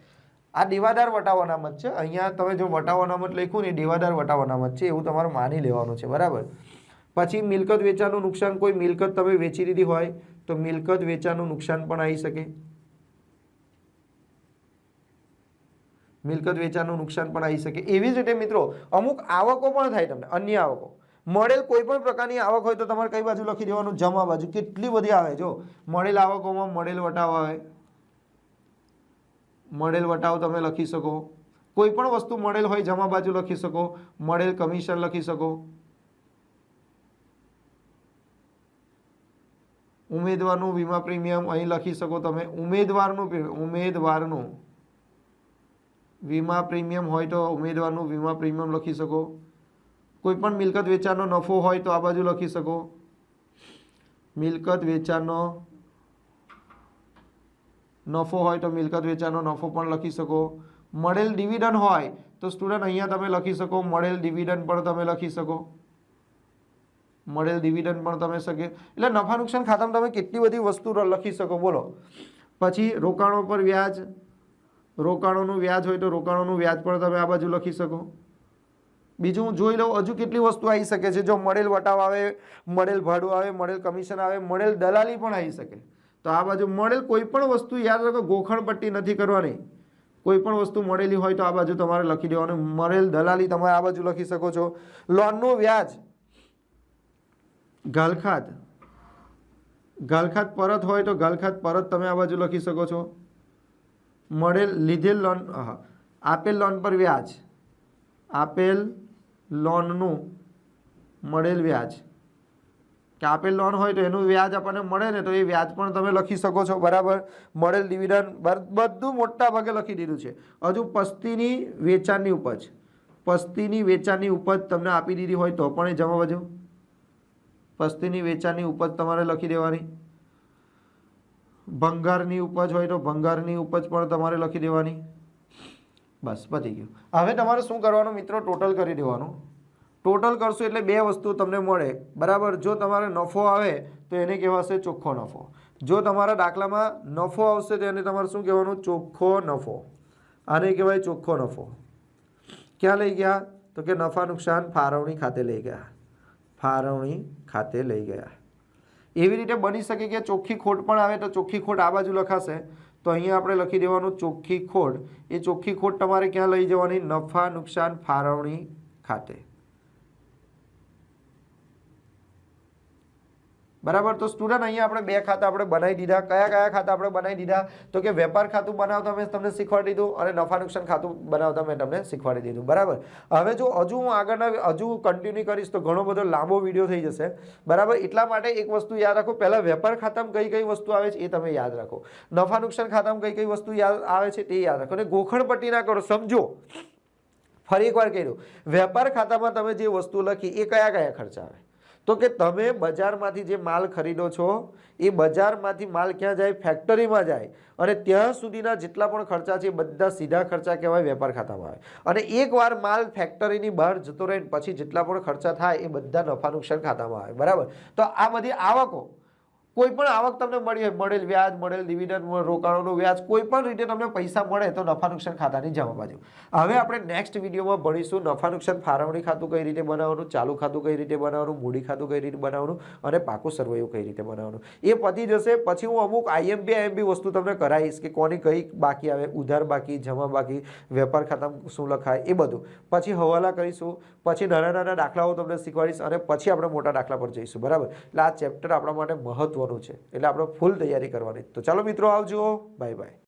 આ દેવાદાર વટાવ અનામત છે. અહીંયા તમે જો વટાવ અનામત લખ્યું ને, દેવાદાર વટાવ અનામત છે એવું તમારે માની લેવાનું છે, બરાબર? પછી મિલકત વેચાણનું નુકસાન, કોઈ મિલકત તમે વેચી દીધી હોય તો મિલકત વેચાણનું નુકસાન પણ આવી શકે. મિલકત વેચાણનું નુકસાન પણ આવી શકે. એવી જ રીતે મિત્રો અમુક આવકો પણ થાય તમને, અન્ય આવકો. મળેલ કોઈ પણ પ્રકારની આવક હોય તો તમારે કઈ બાજુ લખી દેવાનું? જમા બાજુ. કેટલી બધી આવે જો. મળેલ આવકોમાં મળેલ વટાવ આવે, મળેલ વટાવ તમે લખી શકો. કોઈ પણ વસ્તુ મળેલ હોય જમા બાજુ લખી શકો. મળેલ કમિશન લખી શકો. ઉમેદવારનું વીમા પ્રીમિયમ અહીં લખી શકો તમે. ઉમેદવારનું વીમા પ્રીમિયમ હોય તો ઉમેદવારનું વીમા પ્રીમિયમ લખી શકો. કોઈ પણ મિલકત વેચાણનો નફો હોય તો આ બાજુ લખી શકો. મિલકત વેચાણનો નફો હોય તો મિલકત વેચાણનો નફો પણ લખી શકો. મળેલ ડિવિડન્ડ હોય તો સ્ટુડન્ટ અહીંયા તમે લખી શકો મળેલ ડિવિડન્ડ પણ તમે લખી શકો. મળેલ ડિવિડન્ડ પણ તમે શકે. એટલે નફા નુકસાન ખાતામાં તમે કેટલી બધી વસ્તુ લખી શકો બોલો. પછી રોકાણો પર વ્યાજ, રોકાણોનું વ્યાજ હોય તો રોકાણોનું વ્યાજ પણ તમે આ બાજુ લખી શકો. બીજું હું જોઈ લઉં હજુ કેટલી વસ્તુ આવી શકે છે. જો મળેલ વટાવ આવે, મળેલ ભાડું આવે, મળેલ કમિશન આવે, મળેલ દલાલી પણ આવી શકે. તો આ બાજુ મળેલ કોઈ પણ વસ્તુ યાદ રાખો, ગોખણ પટ્ટી નથી કરવાની. કોઈ પણ વસ્તુ મળેલી હોય તો આ બાજુ તમારે લખી દેવાનું. મળેલ દલાલી તમે આ બાજુ લખી શકો છો. લોનનું વ્યાજ, ગાલખાત, ગાલખાત પરત હોય તો ગાલખાત પરત તમે આ બાજુ લખી શકો છો. મળેલ લીધેલ લોન, આપેલ લોન પર વ્યાજ, આપેલ લોનનું મળેલ વ્યાજ, કે આપેલ લોન હોય તો એનું વ્યાજ આપણને મળે ને તો એ વ્યાજ પણ તમે લખી શકો છો. બરાબર. મળેલ ડિવિડન્ડ બધું મોટા ભાગે લખી દીધું છે. હજુ પસ્તીની વેચાણની ઉપજ, પસ્તીની વેચાણની ઉપજ તમને આપી દીધી હોય તો પણ એ જમા બાજુ પસ્તીની વેચાણની ઉપજ તમારે લખી દેવાની. ભંગારની ઉપજ હોય તો ભંગારની ઉપજ પણ તમારે લખી દેવાની. બસ પતી ગયું. હવે તમારે શું કરવાનું મિત્રો, ટોટલ કરી દેવાનું. ટોટલ કરશો એટલે બે વસ્તુ તમને મળે. બરાબર. જો તમારે નફો આવે તો એને કહેવાશે ચોખ્ખો નફો. જો તમારા દાખલામાં નફો આવશે તો એને તમારે શું કહેવાનું, ચોખ્ખો નફો. આને કહેવાય ચોખ્ખો નફો. ક્યાં લઈ ગયા તો કે નફા નુકસાન ફાળવણી ખાતે લઈ ગયા, ફાળવણી ખાતે લઈ ગયા. એવી રીતે બની શકે કે ચોખ્ખી ખોટ પણ આવે તો ચોખ્ખી ખોટ આ બાજુ લખાશે. તો અહીંયા આપણે લખી દેવાનું ચોખ્ખી ખોટ. એ ચોખ્ખી ખોટ તમારે ક્યાં લઈ જવાની, નફા નુકસાન ફાળવણી ખાતે. બરાબર. તો સ્ટુડન્ટ અહીંયા આપણે બે ખાતા આપણે બનાવી દીધા. કયા કયા ખાતા આપણે બનાવી દીધા તો કે વેપાર ખાતું બનાવતા મેં તમને શીખવાડી દીધું અને નફા નુકસાન ખાતું બનાવતા મેં તમને શીખવાડી દીધું. બરાબર. હવે જો હજુ હું આગળના હજુ કન્ટિન્યુ કરીશ તો ઘણો બધો લાંબો વિડીયો થઈ જશે. બરાબર. એટલા માટે એક વસ્તુ યાદ રાખો, પહેલાં વેપાર ખાતામાં કઈ કઈ વસ્તુ આવે છે એ તમે યાદ રાખો. નફા નુકસાન ખાતામાં કઈ કઈ વસ્તુ યાદ આવે છે તે યાદ રાખો. અને ગોખણ પટ્ટી ના કરો, સમજો. ફરી એકવાર કહી દઉં, વેપાર ખાતામાં તમે જે વસ્તુ લખી એ કયા કયા ખર્ચા આવે તો કે તમે બજારમાંથી જે માલ ખરીદો છો એ બજારમાંથી માલ ક્યાં જાય, ફેક્ટરીમાં જાય. અને ત્યાં સુધીના જેટલા પણ ખર્ચા છે એ બધા સીધા ખર્ચા કહેવાય, વેપાર ખાતામાં આવે. અને એકવાર માલ ફેક્ટરીની બહાર જતો રહે પછી જેટલા પણ ખર્ચા થાય એ બધા નફા નુકસાન ખાતામાં આવે. બરાબર. તો આ બધી આવકો, કોઈ પણ આવક તમને મળી હોય, મળેલ વ્યાજ, મળેલ ડિવિડન્ડ, રોકાણોનું વ્યાજ, કોઈ પણ રીતે તમને પૈસા મળે તો નફા નુકસાન ખાતાની જમા બાજુ. હવે આપણે નેક્સ્ટ વિડીયોમાં ભણીશું નફા નુકસાન ફાળવણી ખાતું કઈ રીતે બનાવવાનું, ચાલુ ખાતું કઈ રીતે બનાવવાનું, મૂડી ખાતું કઈ રીતે બનાવવાનું અને પાકું સરવૈયું કઈ રીતે બનાવવાનું. એ પતી જશે પછી હું અમુક આઈએમપી વસ્તુ તમને કરાવીશ કે કોની કઈ બાકી આવે, ઉધાર બાકી, જમા બાકી, વેપાર ખાતામાં શું લખાય એ બધું. પછી હવાલા કરીશું, પછી નાના નાના દાખલાઓ તમને શીખવાડીશ અને પછી આપણે મોટા દાખલા પર જઈશું. બરાબર. એટલે આ ચેપ્ટર આપણા માટે મહત્વ છે એટલે આપણે ફૂલ તૈયારી કરવાની. તો ચાલો મિત્રો આવજો, બાય બાય.